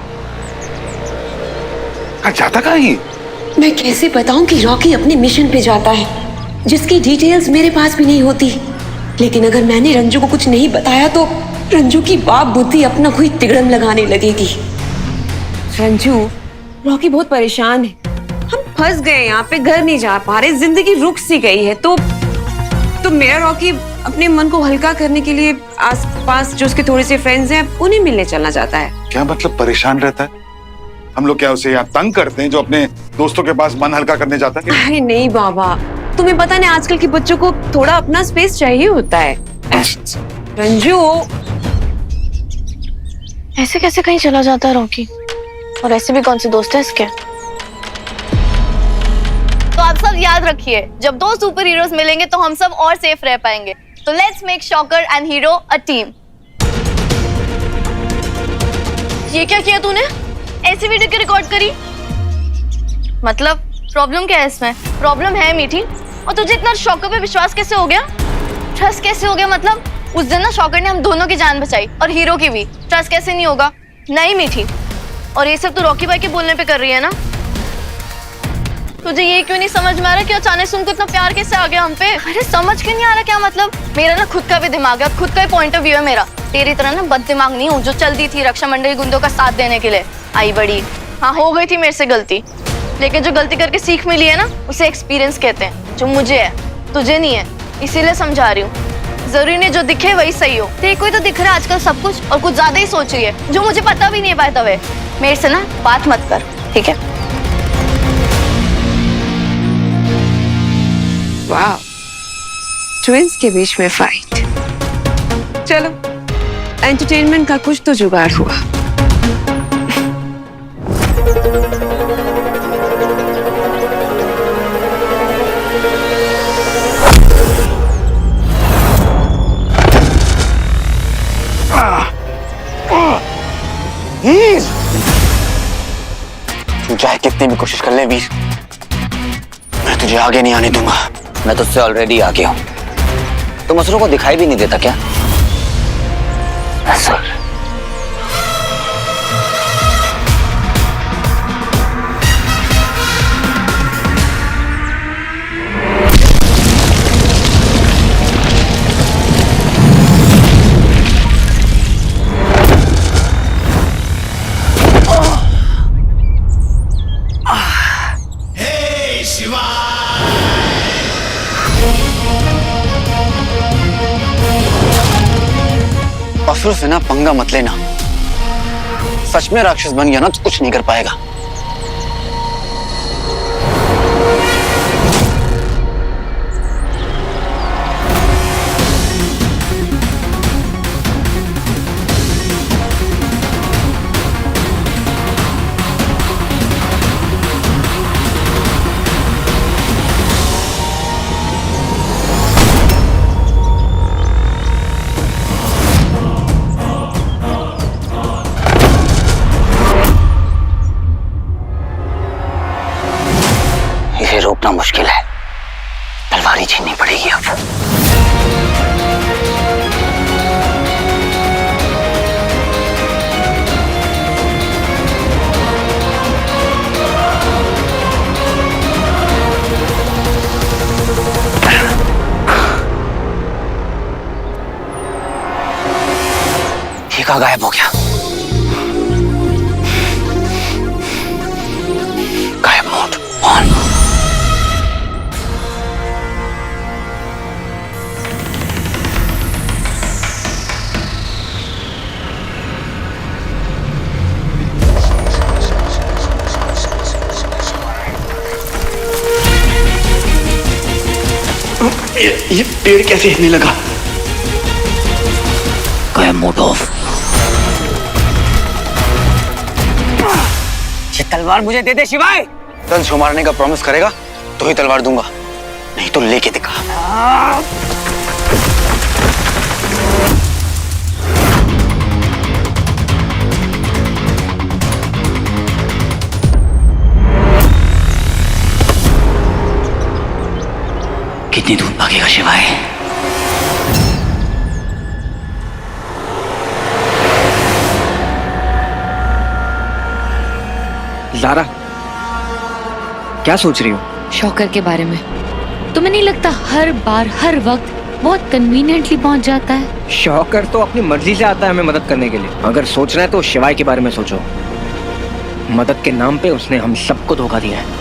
है। जाता कहां है? मैं कैसे बताऊं कि रॉकी अपने मिशन पे जाता है, जिसकी डिटेल्स मेरे पास भी नहीं होती। लेकिन अगर मैंने रंजू को कुछ नहीं बताया तो रंजू की बाप बुद्धि अपना कोई तिगड़म लगाने लगेगी। रंजू, रॉकी बहुत परेशान है, हम फंस गए यहाँ पे, घर नहीं जा पा रहे, जिंदगी रुक सी गई है। तो मेरा रॉकी अपने मन को हल्का करने के लिए आसपास जो उसके थोड़े से फ्रेंड्स हैं उन्हें मिलने चलना चाहता है। क्या मतलब परेशान रहता है? हम लोग क्या उसे यहाँ तंग करते हैं जो अपने दोस्तों के पास मन हल्का करने जाता है? अरे नहीं बाबा, तुम्हें पता नहीं आजकल के बच्चों को थोड़ा अपना स्पेस चाहिए होता है। रंजू, ऐसे कैसे कहीं चला जाता है रॉकी? और ऐसे भी कौन से दोस्त हैं इसके? तो आप सब याद रखिए, जब दो सुपर हीरोज मिलेंगे तो हम सब और सेफ रह पाएंगे। तो let's make shocker and hero a team. ये क्या किया तूने? ऐसी वीडियो क्यों रिकॉर्ड करी? मतलब प्रॉब्लम क्या है इसमें? प्रॉब्लम है मीठी। और तुझे इतना शॉकर पे विश्वास कैसे हो गया? ट्रस्ट कैसे हो गया? मतलब उस दिन ना शॉकर ने हम दोनों की जान बचाई और हीरो की भी। ट्रस्ट कैसे नहीं होगा? नहीं मीठी। और ये सब तो रॉकी भाई के बोलने पे कर रही है ना? तुझे ये क्यों नहीं समझ में आ रहा कि अचानक से उनको इतना प्यार कैसे आ गया हम पे? अरे समझ क्यों नहीं आ रहा? क्या मतलब? मेरा ना खुद का भी दिमाग है, खुद का ही पॉइंट ऑफ व्यू है मेरा। तेरी तरह ना बद दिमाग नहीं हूँ जो चलती थी रक्षा मंडली गुंडों का साथ देने के लिए। आई बड़ी, हाँ हो गई थी मेरे से गलती, लेकिन जो गलती करके सीख मिली है ना उसे एक्सपीरियंस कहते हैं, जो मुझे है तुझे नहीं है, इसीलिए समझा रही हूँ। जरूरी नहीं जो दिखे वही सही हो। तेरे को ही तो दिख रहा है आजकल सब कुछ और कुछ ज्यादा ही सोच रही है जो मुझे पता भी नहीं है। बाय द वे, मेरे से ना बात मत कर, ठीक है? वाह, ट्विंस के बीच में फाइट। चलो, एंटरटेनमेंट का कुछ तो जुगाड़ हुआ। तू चाहे कितनी भी कोशिश कर ले वीर, मैं तुझे आगे नहीं आने दूंगा। मैं तुझसे ऑलरेडी आगे हूं। तुम असुरों को दिखाई भी नहीं देता क्या? असुर। असुर से ना पंगा मत लेना, सच में राक्षस बन गया ना तो कुछ नहीं कर पाएगा। इसे रोकना मुश्किल है, तलवार ही छीननी पड़ेगी अब। कहाँ गायब हो गया? गायब मोड ऑन। ये पेड़ कैसे हिलने लगा? गायब मोड ऑफ। ये तलवार मुझे दे दे शिवाय। दंश को मारने का प्रॉमिस करेगा तो ही तलवार दूंगा, नहीं तो लेके दिखा। कितनी दूर भागेगा शिवाय? ज़ारा, क्या सोच रही हो? शौकर के बारे में। तुम्हें नहीं लगता हर बार हर वक्त बहुत कन्वीनियंटली पहुंच जाता है? शौकर तो अपनी मर्जी से आता है हमें मदद करने के लिए। अगर सोचना है तो शिवाय के बारे में सोचो। मदद के नाम पे उसने हम सबको धोखा दिया है।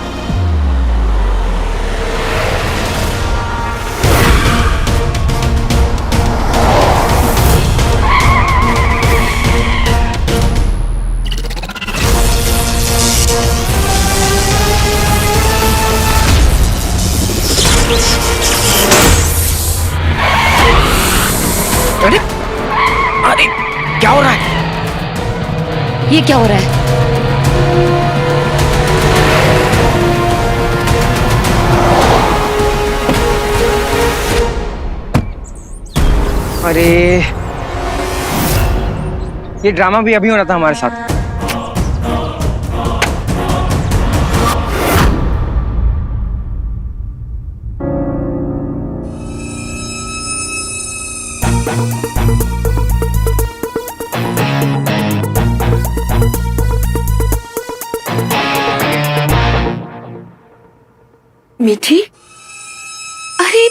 अरे अरे क्या हो रहा है? ये क्या हो रहा है? अरे ये ड्रामा भी अभी हो रहा था हमारे साथ। मीठी, अरे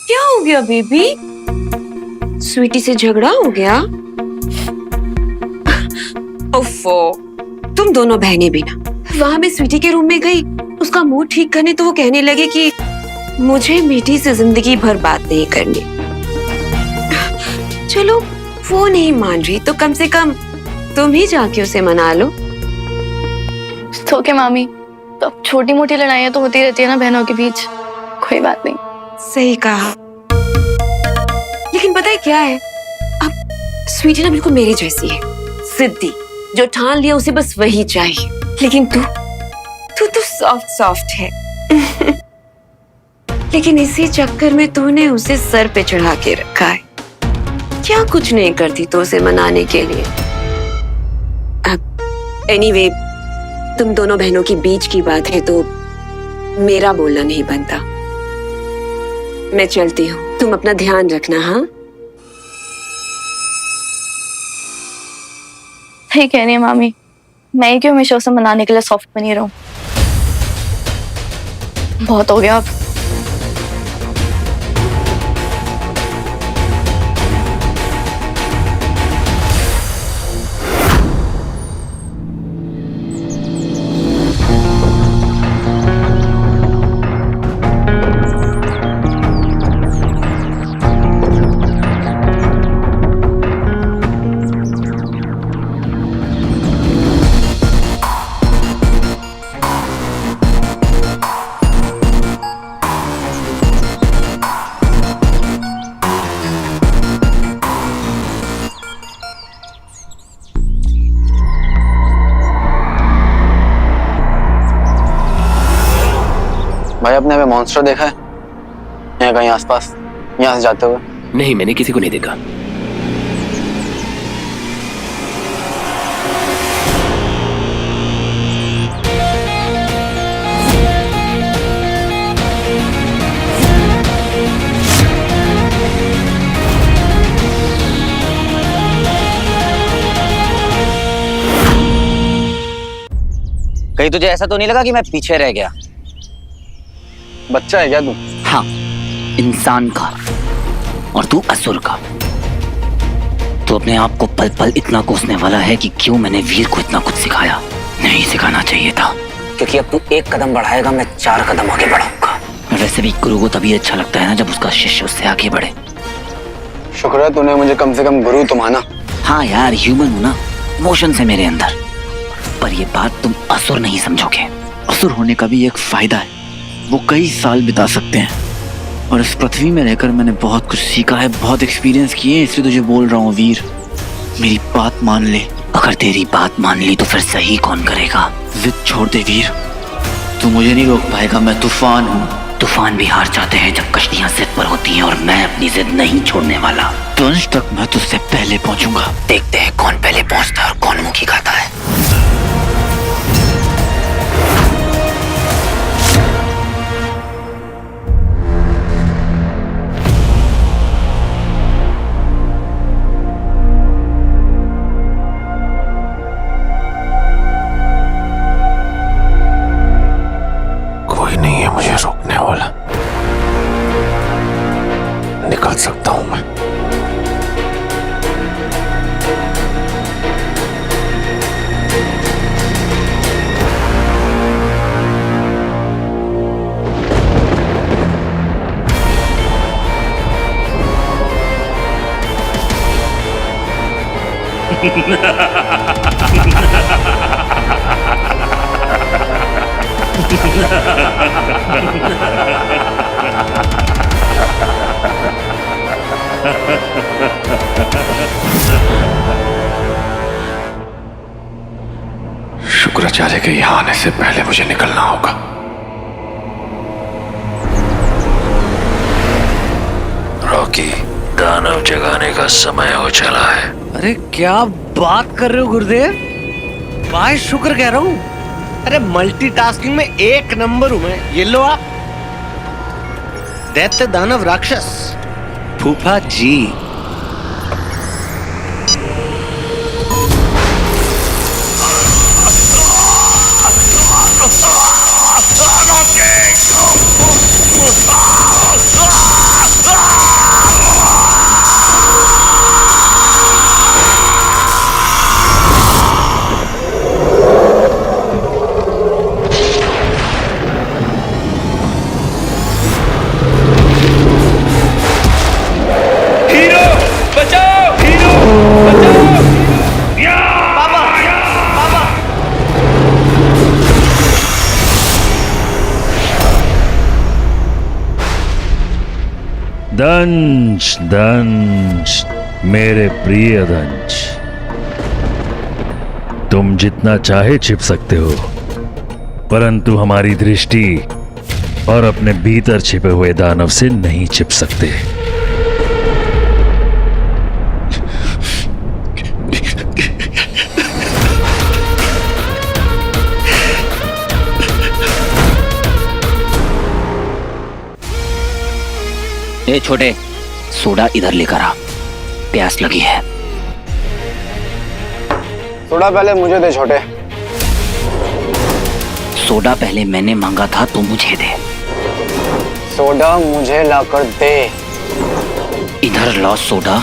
क्या हो गया बेबी? स्वीटी से झगड़ा हो गया? ओफो, तुम दोनों बहनें भी ना। वहां मैं स्वीटी के रूम में गई, उसका मूड ठीक करने, तो वो कहने लगे कि मुझे मीठी से जिंदगी भर बात नहीं करनी। चलो वो नहीं मान रही तो कम से कम तुम ही जाके उसे मना लो। तो क्या मामी, तो अब छोटी मोटी लड़ाइयाँ तो होती रहती है ना बहनों के बीच, कोई बात नहीं। सही कहा, लेकिन पता है क्या है, अब स्वीटी ना बिल्कुल मेरी जैसी है, जिद्दी, जो ठान लिया उसे बस वही चाहिए। लेकिन तू तो सॉफ्ट सॉफ्ट है। लेकिन इसी चक्कर में तूने उसे सर पे चढ़ा के रखा है। क्या कुछ नहीं करती तो उसे मनाने के लिए। अब एनीवे, तुम दोनों बहनों के बीच की बात है तो मेरा बोलना नहीं बनता। मैं चलती हूँ, तुम अपना ध्यान रखना। हाँ, सही कह रही है मामी, मैं ही क्यों हमेशा उसे मनाने के लिए सॉफ्ट बनी रहूं। बहुत हो गया अब। भाई आपने हमें मॉन्स्टर देखा है यहाँ कहीं आसपास, यहाँ से जाते हुए? नहीं, मैंने किसी को नहीं देखा। कहीं तुझे ऐसा तो नहीं लगा कि मैं पीछे रह गया? बच्चा है क्या तू? हाँ, इंसान का, और तू असुर का। तू अपने आप को पल पल इतना कोसने वाला है कि क्यों मैंने वीर को इतना कुछ सिखाया। नहीं सिखाना चाहिए था, क्योंकि अब तू एक कदम बढ़ाएगा, मैं 4 कदम आगे बढ़ाऊंगा। वैसे भी गुरु को तभी अच्छा लगता है ना जब उसका शिष्य उससे आगे बढ़े। शुक्र है तूने मुझे कम से कम गुरु तो माना। हाँ यार, ह्यूमन हूं ना, इमोशंस है मेरे अंदर। पर ये बात तुम असुर नहीं समझोगे। असुर होने का भी एक फायदा है, वो कई साल बिता सकते हैं। और इस पृथ्वी में रहकर मैंने बहुत कुछ सीखा है, बहुत एक्सपीरियंस किए, इसलिए तुझे बोल रहा हूँ वीर, मेरी बात मान ले। अगर तेरी बात मान ली तो फिर सही कौन करेगा? जिद छोड़ दे वीर, तू मुझे नहीं रोक पाएगा, मैं तूफान हूँ। तूफान भी हार जाते हैं जब कश्तियां जिद पर होती हैं, और मैं अपनी जिद नहीं छोड़ने वाला। दंश तक मैं तुझसे पहले पहुंचूंगा। देखते हैं कौन पहले पहुंचता है और कौन मुखी खाता है। कोई नहीं है मुझे रोकने वाला, निकल सकता हूं मैं। शुक्राचार्य के यहां आने से पहले मुझे निकलना होगा। रॉकी, दानव जगाने का समय हो चला है। अरे क्या बात कर रहे हो गुरुदेव? भाई शुक्र कह रहा हूँ। अरे मल्टीटास्किंग में 1 नंबर हूं मैं। ये लो आप, दैत्य दानव राक्षस फूफा जी। दंश दंश, मेरे प्रिय दंश, तुम जितना चाहे छिप सकते हो, परंतु हमारी दृष्टि और अपने भीतर छिपे हुए दानव से नहीं छिप सकते। ए छोटे, सोडा इधर लेकर आ, प्यास लगी है। सोडा पहले मुझे दे छोटे। सोडा पहले मैंने मांगा था, तो मुझे दे। सोडा मुझे लाकर दे। इधर ला सोडा।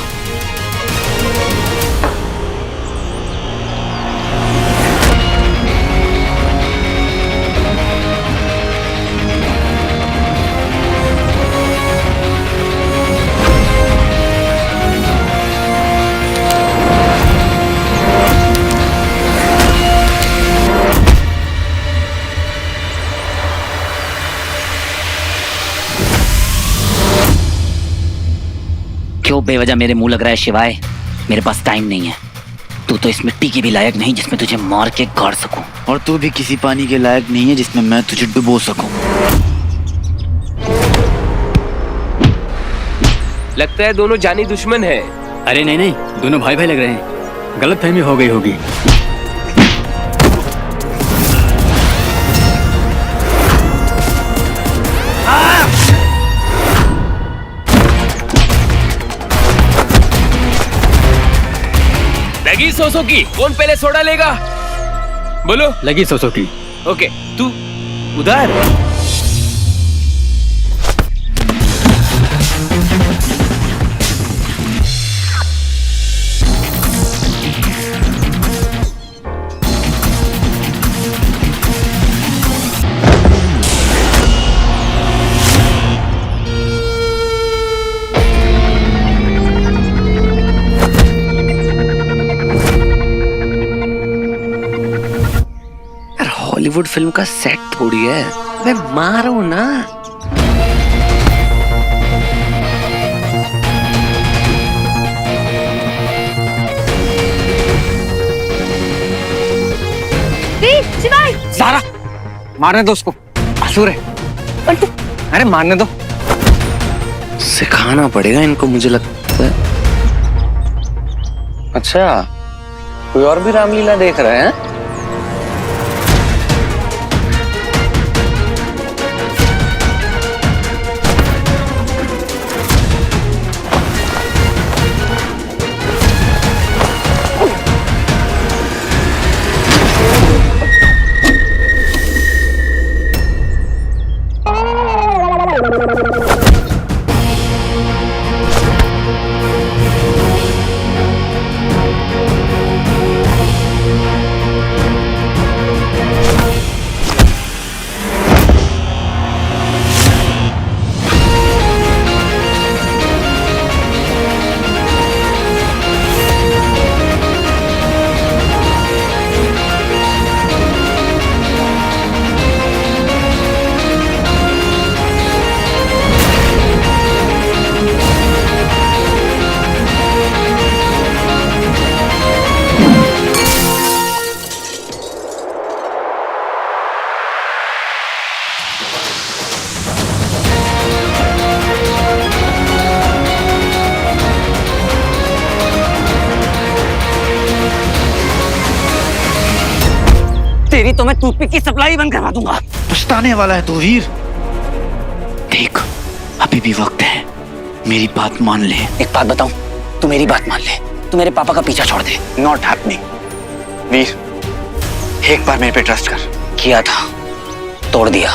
क्यों बेवजह मेरे मुंह लग रहा है शिवाय? मेरे पास टाइम नहीं है। तू तो इस मिट्टी के भी लायक नहीं जिसमें तुझे मार के गाड़ सकूं। और तू भी किसी पानी के लायक नहीं है जिसमें मैं तुझे डुबो सकूं। लगता है दोनों जानी दुश्मन है। अरे नहीं नहीं, दोनों भाई भाई लग रहे हैं। गलतफहमी हो गई होगी। लगी 100 की, कौन पहले सोडा लेगा? बोलो। लगी 100 की। ओके, तू उधर। बॉलीवुड फिल्म का सेट थोड़ी है, मैं मारूं ना। शिवाय! सारा मारने दो उसको, असुर है। अरे मारने दो। सिखाना पड़ेगा इनको, मुझे लगता है। अच्छा, कोई और भी रामलीला देख रहे हैं? तेरी तो मैं टूथपिक की सप्लाई बंद करवा दूंगा। पछताने वाला है तू वीर। देख, अभी भी वक्त है, मेरी बात मान ले। एक बात बताऊं, तू मेरी बात मान ले, तू मेरे पापा का पीछा छोड़ दे। Not happening. वीर, एक बार मेरे पे ट्रस्ट कर। किया था, तोड़ दिया।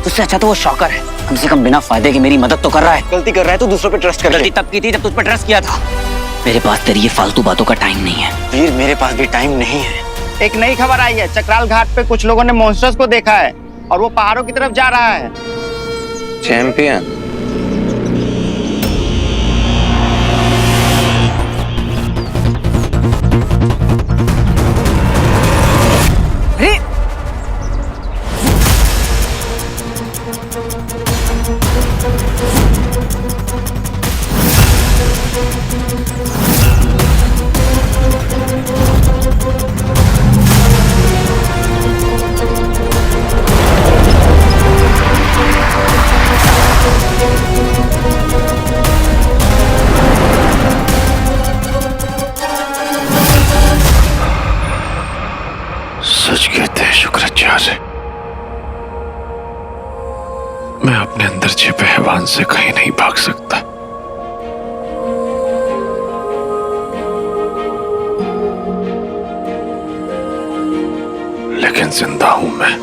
तुझसे अच्छा तो वो शौकर है, कम से कम बिना फायदे के मेरी मदद तो कर रहा है। गलती कर रहा है तो दूसरों पे ट्रस्ट कर। गलती तब की थी जब तुझ पर ट्रस्ट किया था। मेरे पास तेरी ये फालतू बातों का टाइम नहीं है। वीर, मेरे पास भी टाइम नहीं है। एक नई खबर आई है, चक्राल घाट पे कुछ लोगों ने मॉन्स्टर्स को देखा है और वो पहाड़ों की तरफ जा रहा है। चैंपियन, सच कहते हैं शुक्राचार्य, मैं अपने अंदर छिपे हैवान से कहीं नहीं भाग सकता। लेकिन जिंदा हूं मैं।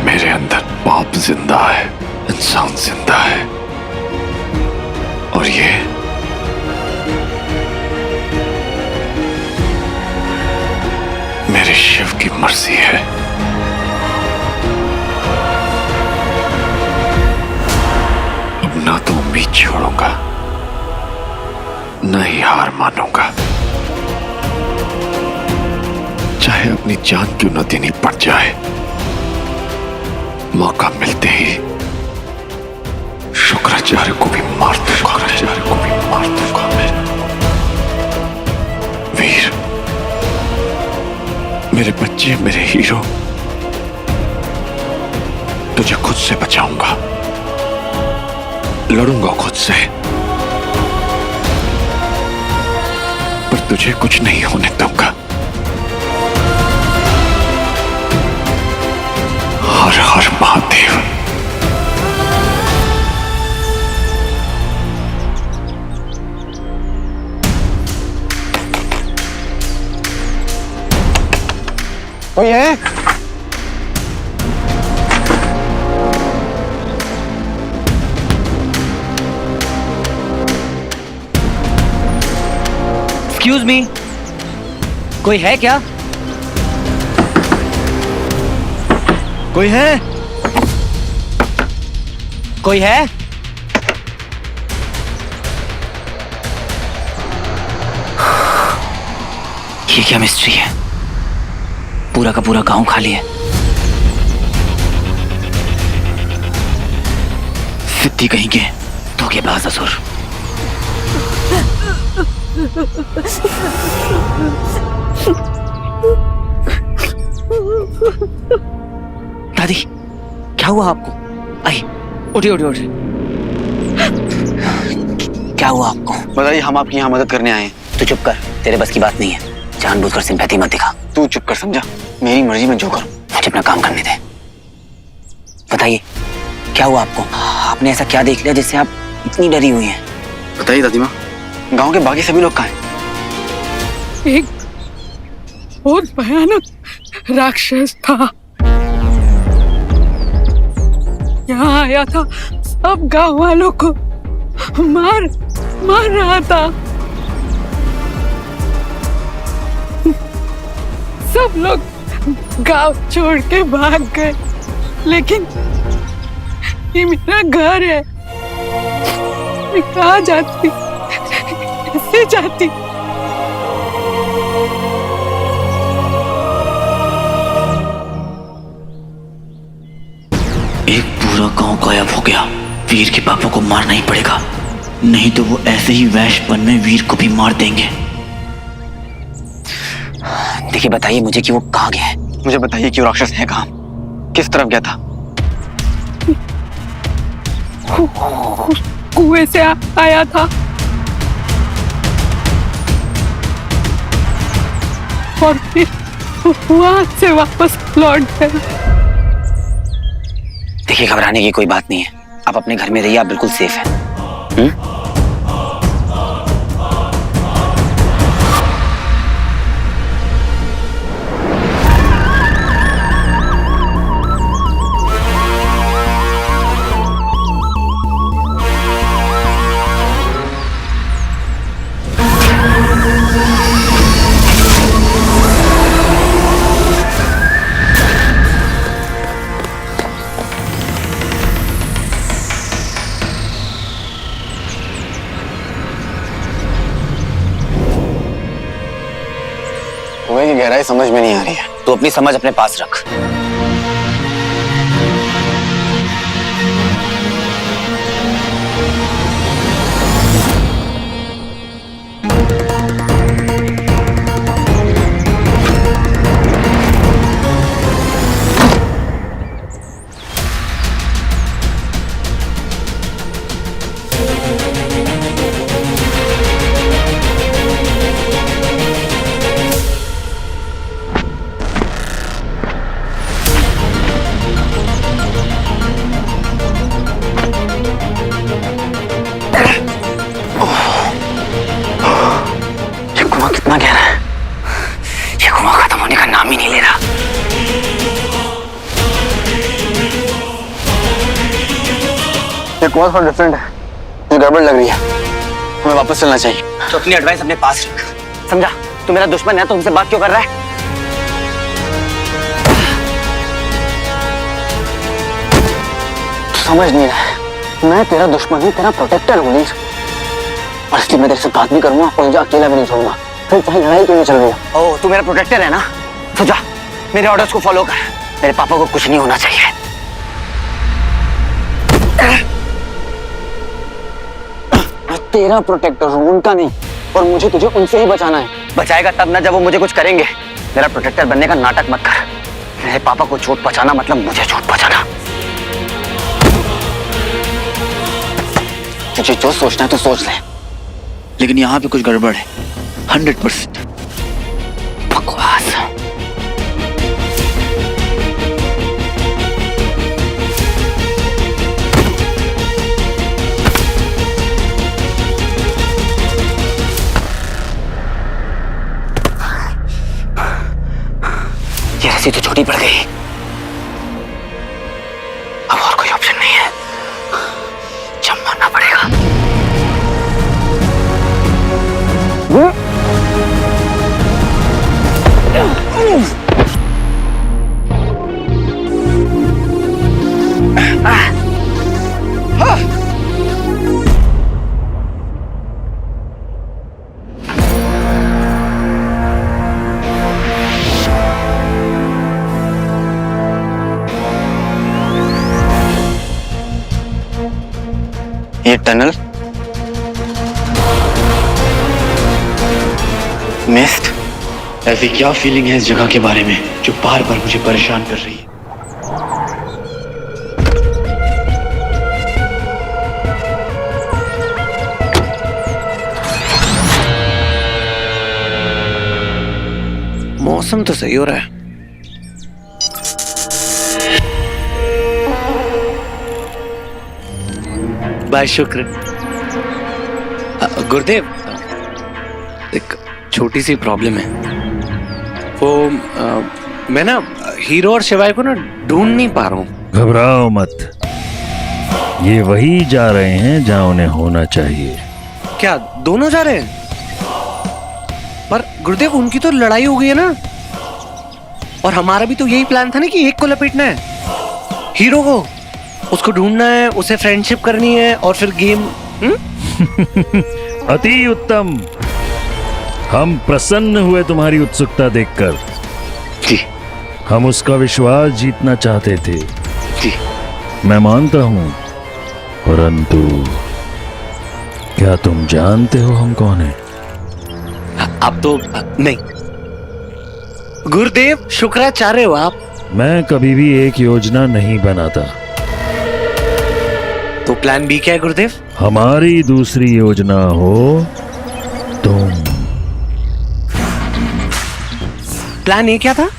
मेरे अंदर पाप जिंदा है, इंसान जिंदा है, और ये मेरे शिव की मर्जी है। अब ना तो उम्मीद छोड़ूंगा, न ही हार मानूंगा, चाहे अपनी जान क्यों न देनी पड़ जाए। मौका मिलते ही शुक्राचार्य को भी मार दूंगा, शुक्राचार्य को भी मार दूंगा मैं। वीर, मेरे बच्चे, मेरे हीरो, तुझे खुद से बचाऊंगा, लड़ूंगा खुद से, पर तुझे कुछ नहीं होने दूंगा। हर हर महादेव। कोई है? एक्सक्यूज मी, कोई है क्या? कोई है? कोई है? ये क्या मिस्ट्री है? पूरा का पूरा गांव खाली है। सिद्धि कहीं के धोखेबाज असुर। दादी क्या हुआ आपको? आई उठिए उठिए उठिए। क्या हुआ आपको? बताइए, हम आपकी यहाँ मदद करने आए हैं। तू चुप कर, तेरे बस की बात नहीं है। जानबूझकर सिंपैथी मत दिखा। तू चुप कर, समझा? मेरी मर्जी में जो करूं। मुझे अपना काम करने दे। बताइए क्या हुआ आपको? आपने ऐसा क्या देख लिया जिससे आप इतनी डरी हुई हैं? बताइए दादी माँ, गांव के बाकी सभी लोग कहाँ हैं? एक बहुत भयानक राक्षस था, यहाँ आया था, सब गांव वालों को मार रहा था। सब लोग गांव छोड़ के भाग गए, लेकिन ये मेरा घर है, मैं कहाँ जाती, कैसे जाती? एक पूरा गांव गायब हो गया। वीर के पापा को मारना ही पड़ेगा, नहीं तो वो ऐसे ही वैशपन में वीर को भी मार देंगे। देखिए बताइए मुझे कि वो कहाँ गया है। मुझे बताइए कि वो राक्षस है कहाँ, किस तरफ गया था? कुएं से आया था और फिर वहां से वापस लौट गया। देखिए घबराने की कोई बात नहीं है, आप अपने घर में रहिए, आप बिल्कुल सेफ हैं। कुएं की गहराई समझ में नहीं आ रही है। तो अपनी समझ अपने पास रख। कितना गहरा है, ये कुआं खत्म होने का नाम ही नहीं ले रहा। ये कुआं थोड़ा डिफरेंट है, ये गड़बड़ लग रही है, हमें वापस चलना चाहिए। तो अपनी एडवाइस अपने पास रख, समझा? तू मेरा दुश्मन है तो हमसे बात क्यों कर रहा है? समझ नहीं रहा है, मैं तेरा दुश्मन हूँ, तेरा प्रोटेक्टर हूँ नीर, और इसलिए मैं तेरे से बात भी करूंगा और तुझे अकेला भी नहीं छोड़ूंगा, फिर चाहे लड़ाई क्यों नहीं चल रही है। ओ तू मेरा प्रोटेक्टर है ना, तो जा मेरे ऑर्डर्स को फॉलो कर। मेरे पापा को कुछ नहीं होना चाहिए। मैं तेरा प्रोटेक्टर हूँ, उनका नहीं, और मुझे तुझे उनसे ही बचाना है। बचाएगा तब ना जब वो मुझे कुछ करेंगे। मेरा प्रोटेक्टर बनने का नाटक मत कर। मेरे पापा को चोट पहुंचाना मतलब मुझे चोट पहुंचाना। तुझे जो सोचना है तो सोच ले, लेकिन यहाँ पे कुछ गड़बड़ है, 100%। बकवास। ये रस्सी तो छोटी पड़ गई, अब और कोई ऑप्शन नहीं है, जंप मारना पड़ेगा। ये टनल मिस्ट। ऐसी क्या फीलिंग है इस जगह के बारे में जो बार बार मुझे परेशान कर रही है? मौसम तो सही हो रहा है। बाय शुक्र। गुरुदेव, एक छोटी सी प्रॉब्लम है। वो मैं ना हीरो और शिवाय को ना ढूंढ नहीं पा रहा हूँ। घबराओ मत, ये वही जा रहे हैं जहां उन्हें होना चाहिए। क्या दोनों जा रहे हैं? पर गुरुदेव, उनकी तो लड़ाई हो गई है ना, और हमारा भी तो यही प्लान था ना कि एक को लपेटना है, हीरो को, उसको ढूंढना है, उसे फ्रेंडशिप करनी है और फिर गेम। अति उत्तम। हम प्रसन्न हुए तुम्हारी उत्सुकता देखकर। जी। हम उसका विश्वास जीतना चाहते थे। जी। मैं मानता हूं, परंतु क्या तुम जानते हो हम कौन हैं? अब तो नहीं। गुरुदेव, शुक्राचार्य हो आप। मैं कभी भी एक योजना नहीं बनाता। तो प्लान बी क्या है गुरुदेव? हमारी दूसरी योजना हो तुम। प्लान ए क्या था?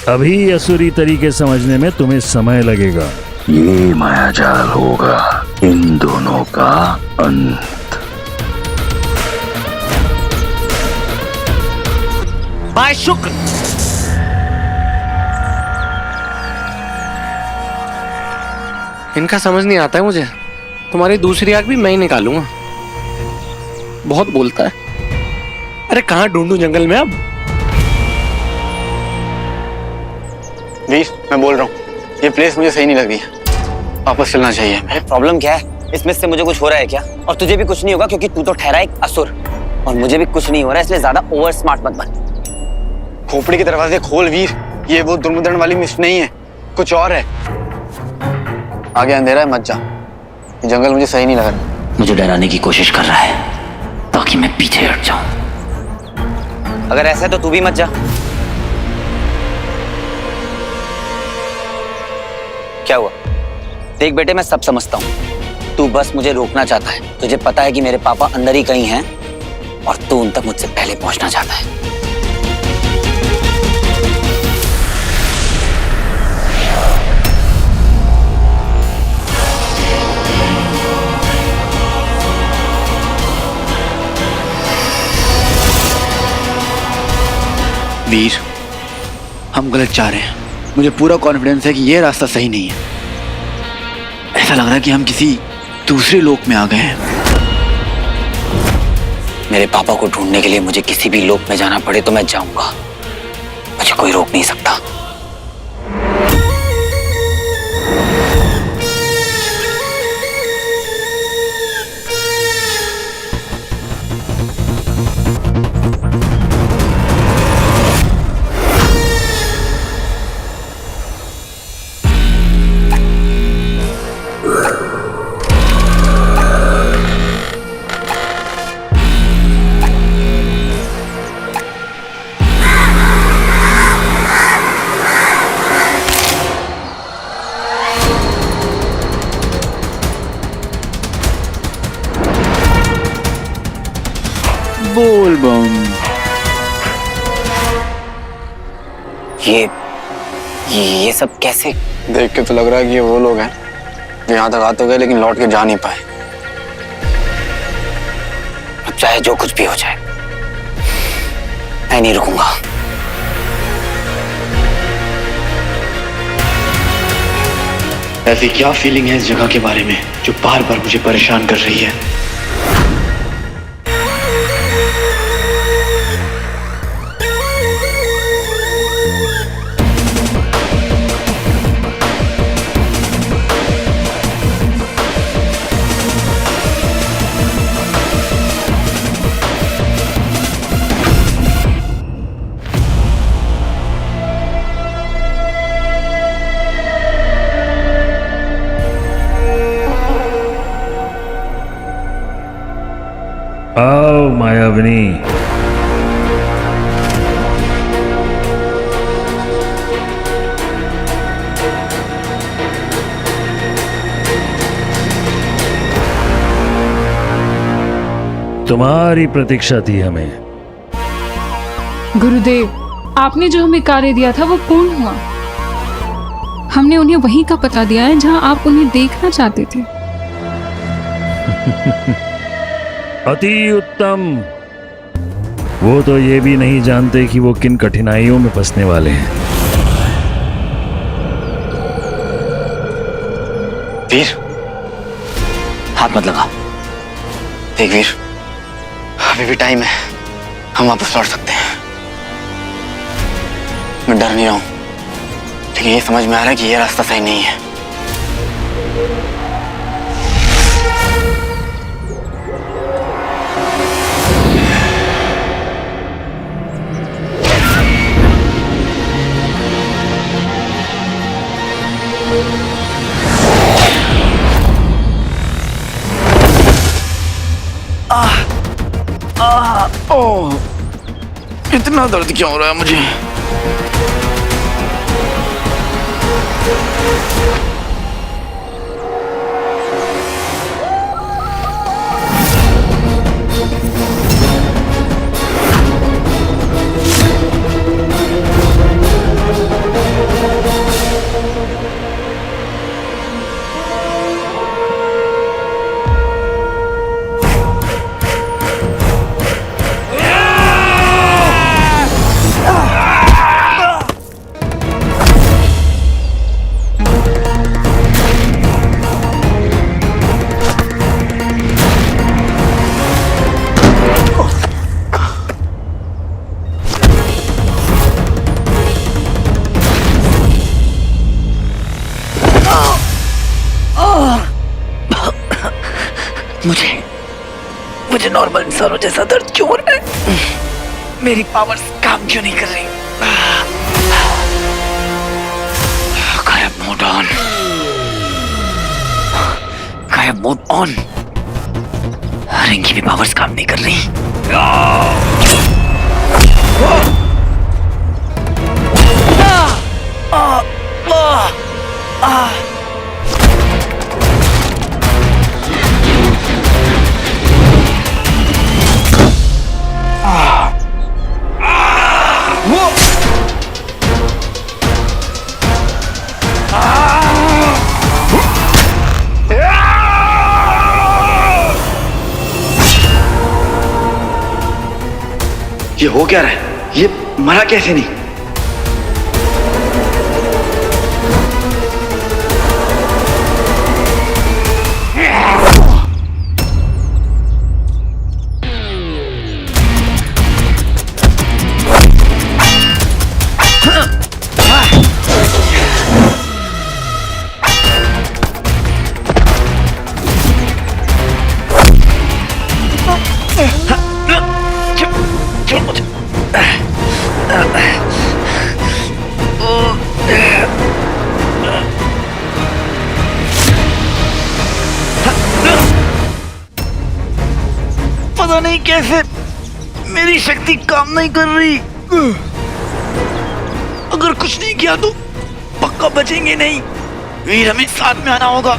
अभी असुरी तरीके समझने में तुम्हें समय लगेगा। ये मायाजाल होगा इन दोनों का अंत। बाय शुक्र। इनका समझ नहीं आता है मुझे। तुम्हारी दूसरी आंख भी मैं ही निकालूंगा। बहुत बोलता है। अरे कहाँ ढूंढूं जंगल में अब? वीर, मैं बोल रहा हूँ, ये प्लेस मुझे सही नहीं लग रही है। वापस चलना चाहिए हमें। प्रॉब्लम क्या है? इसमें से मुझे कुछ हो रहा है क्या? और तुझे भी कुछ नहीं होगा क्योंकि तू तो ठहरा एक असुर, और मुझे भी कुछ नहीं हो रहा है, इसलिए ज्यादा ओवर स्मार्ट मत बन। खोपड़ी के दरवाजे खोल वीर, ये वो दुर्मुदन वाली मिस्ट नहीं है, कुछ और है। आगे अंधेरा है, मत जा। ये जंगल मुझे सही नहीं लग रहा। मुझे डराने की कोशिश कर रहा है ताकि मैं पीछे हट जाऊं। अगर ऐसा है तो तू भी मत जा। क्या हुआ? देख बेटे, मैं सब समझता हूं। तू बस मुझे रोकना चाहता है। तुझे पता है कि मेरे पापा अंदर ही कहीं हैं और तू उन तक मुझसे पहले पहुंचना चाहता है। वीर, हम गलत जा रहे हैं। मुझे पूरा कॉन्फिडेंस है कि ये रास्ता सही नहीं है। ऐसा लग रहा है कि हम किसी दूसरे लोक में आ गए हैं। मेरे पापा को ढूंढने के लिए मुझे किसी भी लोक में जाना पड़े तो मैं जाऊंगा। मुझे कोई रोक नहीं सकता। बोल बम। ये सब कैसे? देख के तो लग रहा है कि ये वो लोग हैं जो यहाँ तक आ तो गए लेकिन लौट के जा नहीं पाए। अब चाहे जो कुछ भी हो जाए, मैं नहीं रुकूंगा। ऐसी क्या फीलिंग है इस जगह के बारे में जो बार बार मुझे परेशान कर रही है? आओ मायाविनी। तुम्हारी प्रतीक्षा थी हमें। गुरुदेव, आपने जो हमें कार्य दिया था वो पूर्ण हुआ। हमने उन्हें वहीं का पता दिया है जहां आप उन्हें देखना चाहते थे। अति उत्तम। वो तो ये भी नहीं जानते कि वो किन कठिनाइयों में फंसने वाले हैं। वीर, हाथ मत लगा। देख वीर, अभी भी टाइम है, हम वापस लौट सकते हैं। मैं डर नहीं रहा हूं, लेकिन ये समझ में आ रहा है कि ये रास्ता सही नहीं है। ओह, इतना दर्द क्यों हो रहा है मुझे? मुझे नॉर्मल इंसानों जैसा दर्द क्यों हो रहा है? मेरी पावर्स काम क्यों नहीं कर रही? गायब मोड ऑन, गायब मोड ऑन। रिंग की भी पावर्स काम नहीं कर रही। ये हो क्या रहा है? ये मरा कैसे नहीं? पता नहीं कैसे मेरी शक्ति काम नहीं कर रही। अगर कुछ नहीं किया तो पक्का बचेंगे नहीं। वीर, हमें साथ में आना होगा।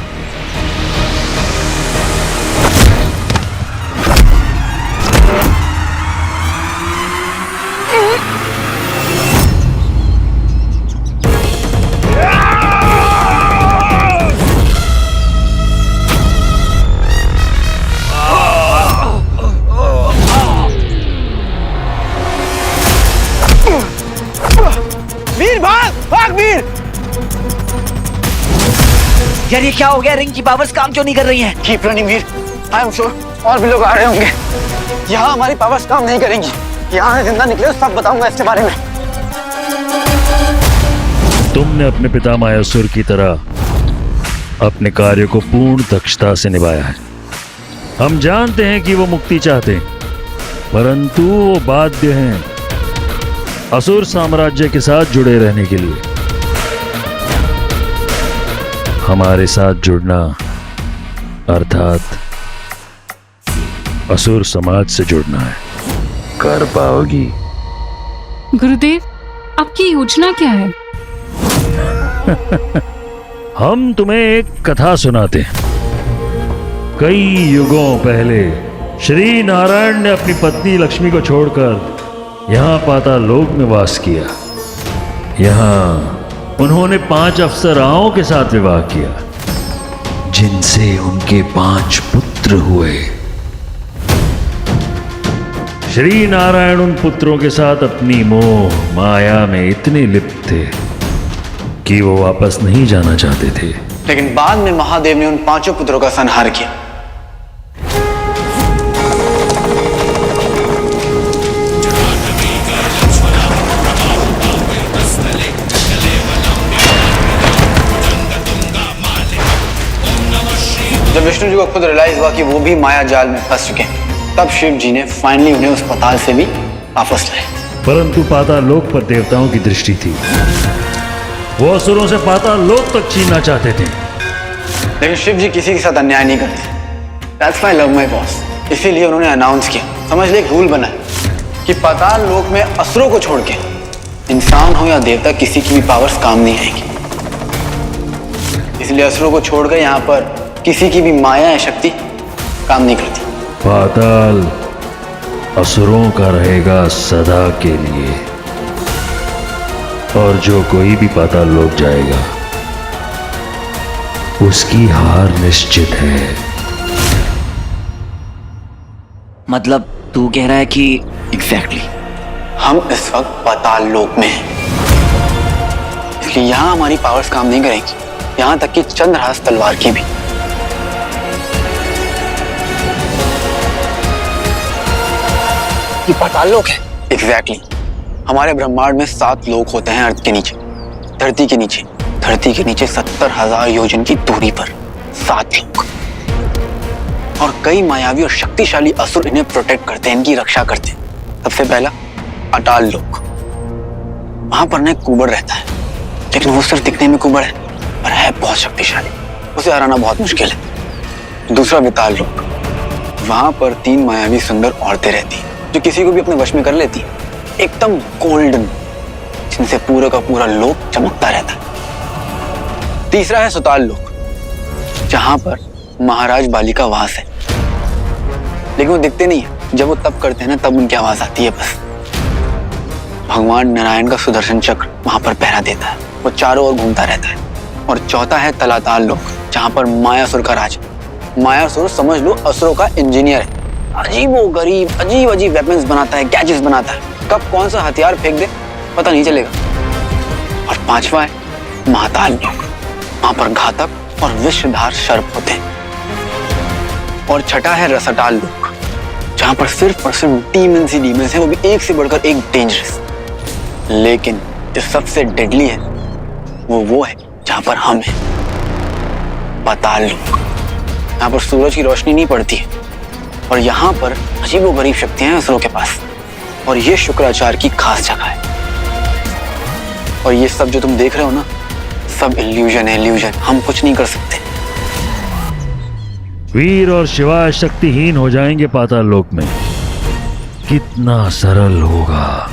वीर भाग, भाग वीर। यार ये क्या हो गया? रिंग की पावर्स काम क्यों नहीं कर रही हैं? Keep running Veer, I am sure और भी लोग आ रहे होंगे। यहाँ हमारी पावर्स काम नहीं करेंगी। यहाँ से जिंदा निकले सब बताऊंगा इसके बारे में। तुमने अपने पिता मायासुर की तरह अपने कार्य को पूर्ण दक्षता से निभाया है। हम जानते हैं कि वो मुक्ति चाहते हैं, परंतु वो बाध्य हैं असुर साम्राज्य के साथ जुड़े रहने के लिए। हमारे साथ जुड़ना अर्थात असुर समाज से जुड़ना है। कर पाओगी? गुरुदेव, आपकी योजना क्या है? हम तुम्हें एक कथा सुनाते हैं। कई युगों पहले श्री नारायण ने अपनी पत्नी लक्ष्मी को छोड़कर यहाँ पाताल लोक में वास किया। यहाँ उन्होंने 5 अप्सराओं के साथ विवाह किया, जिनसे उनके 5 पुत्र हुए। श्री नारायण उन पुत्रों के साथ अपनी मोह माया में इतने लिप्त थे कि वो वापस नहीं जाना चाहते थे। लेकिन बाद में महादेव ने उन 5 पुत्रों का संहार किया। जब विष्णु जी को खुद रियलाइज हुआ कि वो भी माया जाल में फंस चुके हैं, तब शिव जी ने फाइनली उन्हें उस पाताल से भी वापस लाए। परंतु पाताल लोक पर देवताओं की दृष्टि थी। वो असुरों से पाताल लोक तक छीनना चाहते थे। लेकिन शिव जी किसी के साथ अन्याय नहीं करते। That's my love my boss। इसीलिए उन्होंने अनाउंस किया, समझ ले, एक रूल बना है कि पाताल लोक में असुरों को छोड़ के इंसान हो या देवता, किसी की भी पावर्स काम नहीं आएगी। इसलिए असुरों को छोड़कर यहाँ पर किसी की भी माया या शक्ति काम नहीं करती। पाताल असुरों का रहेगा सदा के लिए, और जो कोई भी पाताल लोक जाएगा उसकी हार निश्चित है। मतलब तू कह रहा है कि? एग्जैक्टली। हम इस वक्त पाताल लोक में हैं, इसलिए यहाँ हमारी पावर्स काम नहीं करेंगी, यहाँ तक कि चंद्रहास तलवार की भी। ये पाताल लोक है। एग्जैक्टली। हमारे ब्रह्मांड में 7 लोक होते हैं अर्थ के नीचे, धरती के नीचे। धरती के नीचे 70,000 योजन की दूरी पर 7 लोक, और कई मायावी और शक्तिशाली असुर इन्हें प्रोटेक्ट करते हैं, इनकी रक्षा करते हैं। सबसे पहला अटाल लोक। वहां पर न कुबड़ रहता है, लेकिन वो सिर्फ दिखने में कुबड़ है, पर है बहुत शक्तिशाली। उसे हराना बहुत मुश्किल है। दूसरा विताल लोक। वहां पर 3 मायावी सुंदर औरतें रहती हैं, जो किसी को भी अपने वश में कर लेती है, एकदम गोल्डन, जिनसे पूरा का पूरा लोक चमकता रहता है। तीसरा है सुताल लोक, जहां पर महाराज बाली का वास है, लेकिन वो दिखते नहीं है। जब वो तप करते हैं ना, तब उनकी आवाज आती है बस। भगवान नारायण का सुदर्शन चक्र वहां पर पहरा देता है, वो चारों ओर घूमता रहता है। और चौथा है तलाताल लोक, जहां पर मायासुर का राज। मायासुर समझ लो असुरों का इंजीनियर है। अजीब अजीब वेपन्स बनाता है, गैजेट्स बनाता है, कब कौन सा हथियार फेंक दे पता नहीं चलेगा। और 5वां है महाताल लोक, वहां पर घातक और विषधार सर्प होते हैं। और छठा है रसटाल लोक, जहां पर सिर्फ और सिर्फ डीमंस ही डीमंस हैं, वो भी एक से बढ़कर एक डेंजरस। लेकिन जो सबसे डेडली है वो है जहां पर हम हैं, पाताल लोक। यहाँ पर सूरज की रोशनी नहीं पड़ती है, और यहाँ पर अजीबोगरीब शक्तियां हैं असुरों के पास, और ये शुक्राचार्य की खास जगह है। और ये सब जो तुम देख रहे हो ना, सब इल्यूजन है, इल्यूजन। हम कुछ नहीं कर सकते। वीर और शिवाय शक्तिहीन हो जाएंगे पाताल लोक में। कितना सरल होगा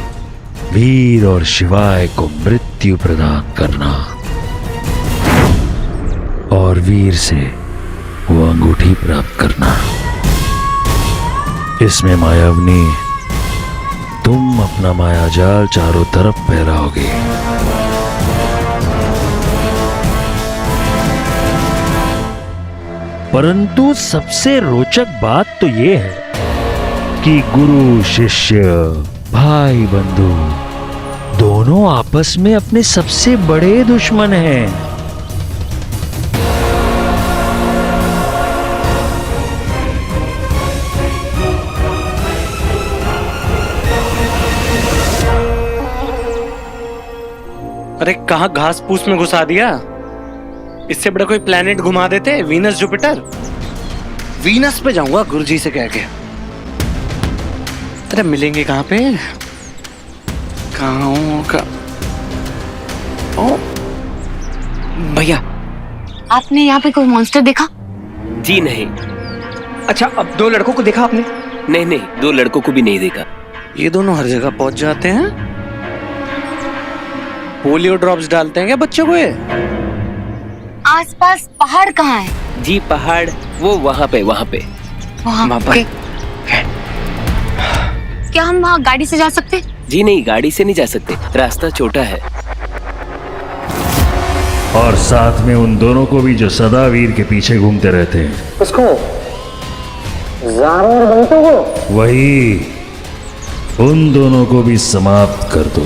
वीर और शिवाय को मृत्यु प्रदान करना, और वीर से वो अंगूठी प्राप्त करना। इसमें मायावनी तुम अपना मायाजाल चारों तरफ फैलाओगे। परंतु सबसे रोचक बात तो ये है कि गुरु शिष्य, भाई बंधु दोनों आपस में अपने सबसे बड़े दुश्मन हैं। अरे कहाँ घास फूस में घुसा दिया? इससे बड़ा कोई प्लेनेट घुमा देते, वीनस जुपिटर। वीनस पे जाऊंगा गुरुजी से कह के। अरे मिलेंगे कहाँ पे? कहाँ का? ओ भैया, आपने यहाँ पे कोई मॉन्स्टर देखा? जी नहीं। अच्छा, अब 2 लड़कों को देखा आपने? नहीं नहीं, 2 लड़कों को भी नहीं देखा। ये दोनों हर जगह पहुंच जाते हैं। पोलियो ड्रॉप्स डालते हैं क्या बच्चों को ये? आसपास पहाड़ कहाँ है? जी पहाड़ वो वहाँ पे वहाँ पे। क्या हम वहाँ गाड़ी से जा सकते? जी नहीं, गाड़ी से नहीं जा सकते, रास्ता छोटा है। और साथ में उन दोनों को भी जो सदा वीर के पीछे घूमते रहते हैं। उसको ज़ारा और बंटू को? वही, उन दोनों को भी समाप्त कर दो।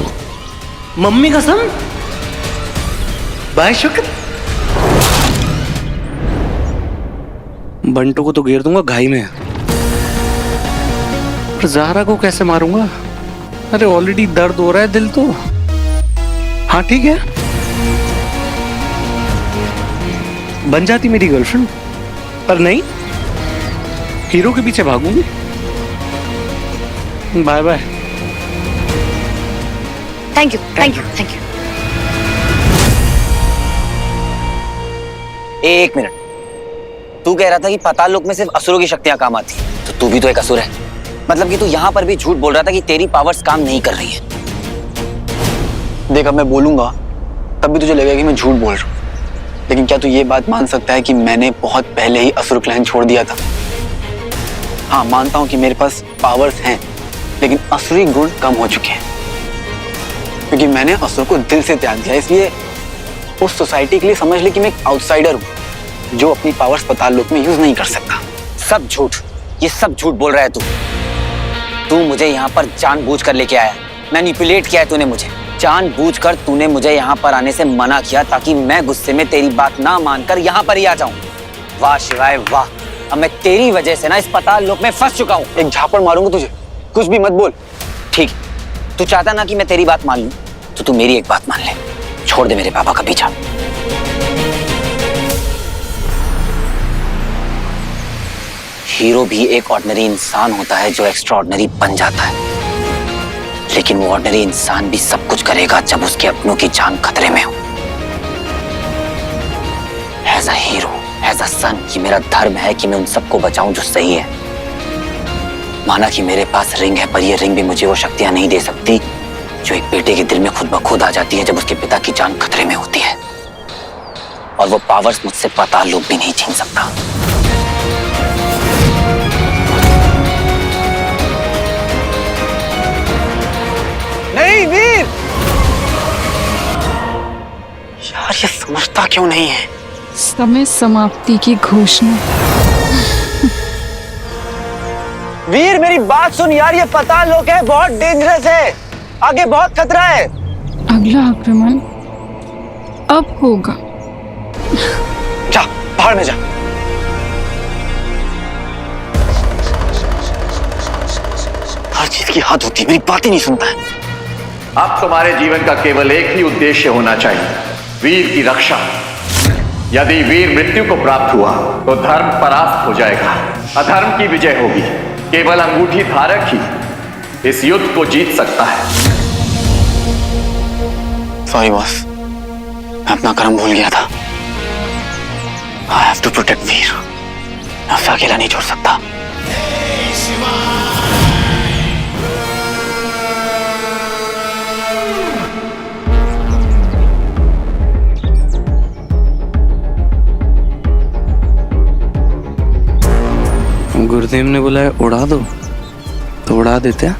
मम्मी कसम, बाय शुक्र। बंटू को तो घेर दूंगा घाई में, पर ज़ारा को कैसे मारूंगा? अरे ऑलरेडी दर्द हो रहा है दिल तो। हाँ ठीक है, बन जाती मेरी गर्लफ्रेंड, पर नहीं, हीरो के पीछे भागूंगी। Bye bye. Thank you thank you thank you. एक मिनट, तू कह रहा था कि पाताल लोक में सिर्फ असुरों की शक्तियां काम आती हैं, तो तू भी तो एक असुर है। मतलब कि तू यहाँ पर भी झूठ बोल रहा था कि तेरी पावर्स काम नहीं कर रही है। देख, अब मैं बोलूंगा तब भी तुझे लगेगा कि मैं झूठ बोल रहा हूँ, लेकिन क्या तू ये बात मान सकता है कि मैंने बहुत पहले ही असुर क्लैन छोड़ दिया था? हाँ, मानता हूँ कि मेरे पास पावर्स हैं, लेकिन असुरी गुण कम हो चुके हैं, क्योंकि मैंने असुर को दिल से त्याग दिया। इसलिए उस सोसाइटी के लिए समझ ले कि मैं एक आउटसाइडर हूँ जो अपनी पावर्स पाताल लोक में यूज नहीं कर सकता। सब झूठ, ये सब झूठ बोल रहा है तू। तू मुझे यहाँ पर जानबूझकर लेके आया, मैनिपुलेट किया है तूने मुझे। जानबूझकर तूने मुझे यहाँ पर आने से मना किया ताकि मैं गुस्से में तेरी बात ना मानकर यहाँ पर ही आ जाऊं। वाह शिवाय वाह, अब मैं तेरी वजह से ना इस पाताल लोक में फंस चुका हूँ। एक झापड़ मारूंगा तुझे, कुछ भी मत बोल। ठीक, तू चाहता ना कि मैं तेरी बात मान लूं, तो तू मेरी एक बात मान ले, छोड़ दे मेरे पापा का पीछा। हीरो भी एक ऑर्डिनरी इंसान होता है जो एक्स्ट्रा ऑर्डिनरी बन जाता है, लेकिन वो ऑर्डिनरी इंसान भी सब कुछ करेगा जब उसके अपनों की जान खतरे में हो। As a hero, as a son, ये मेरा धर्म है कि मैं उन सबको बचाऊं जो सही है। माना कि मेरे पास रिंग है, पर ये रिंग भी मुझे वो शक्तियां नहीं दे सकती जो एक बेटे के दिल में खुद ब खुद आ जाती है जब उसके पिता की जान खतरे में होती है। और वो पावर्स मुझसे पाताल लोक भी नहीं छीन सकता। नहीं वीर, यार ये समझता क्यों नहीं है? समय समाप्ति की घोषणा। वीर मेरी बात सुन यार, ये पाताल लोक है, बहुत डेंजरस है, आगे बहुत खतरा है। अगला आक्रमण अब होगा। जा पहाड़ में जा। हर चीज की हद होती है, मेरी बात ही नहीं सुनता है। अब तुम्हारे जीवन का केवल एक ही उद्देश्य होना चाहिए, वीर की रक्षा। यदि वीर मृत्यु को प्राप्त हुआ तो धर्म परास्त हो जाएगा, अधर्म की विजय होगी। केवल अंगूठी धारक ही इस युद्ध को जीत सकता है। सॉरी बॉस, मैं अपना कर्म भूल गया था। आई हैव टू प्रोटेक्ट वीर, मैं उसे अकेला नहीं छोड़ सकता। गुरुदेव ने बोला है उड़ा दो, तो उड़ा देते हैं।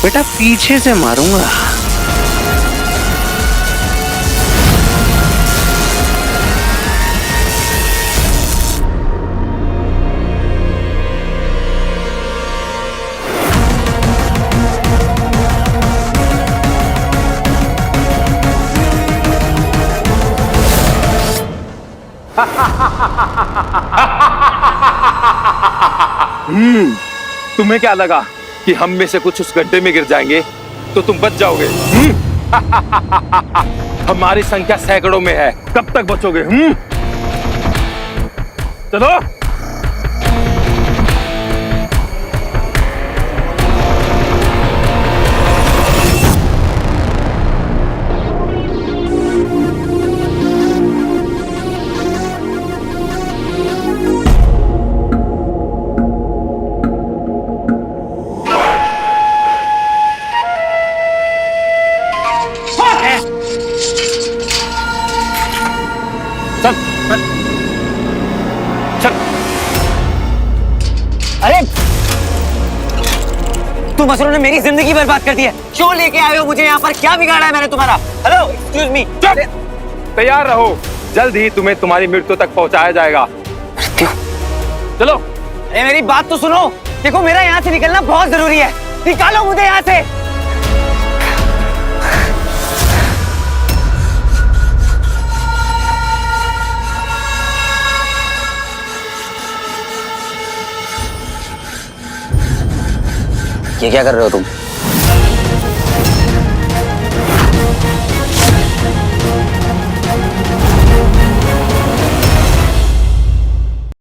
बेटा पीछे से मारूंगा। तुम्हें क्या लगा कि हम में से कुछ उस गड्ढे में गिर जाएंगे तो तुम बच जाओगे? हमारी संख्या सैकड़ों में है, कब तक बचोगे? चलो। तुम असुरों ने मेरी जिंदगी बर्बाद कर दी है। क्यों लेके आए हो मुझे यहाँ पर? क्या बिगाड़ा है मैंने तुम्हारा? Hello, excuse me. तैयार रहो, जल्द ही तुम्हें तुम्हारी मृत्यु तक पहुंचाया जाएगा। चलो। अरे मेरी बात तो सुनो। देखो मेरा यहाँ से निकलना बहुत जरूरी है। निकालो मुझे यहाँ से। ये क्या कर रहे हो तुम?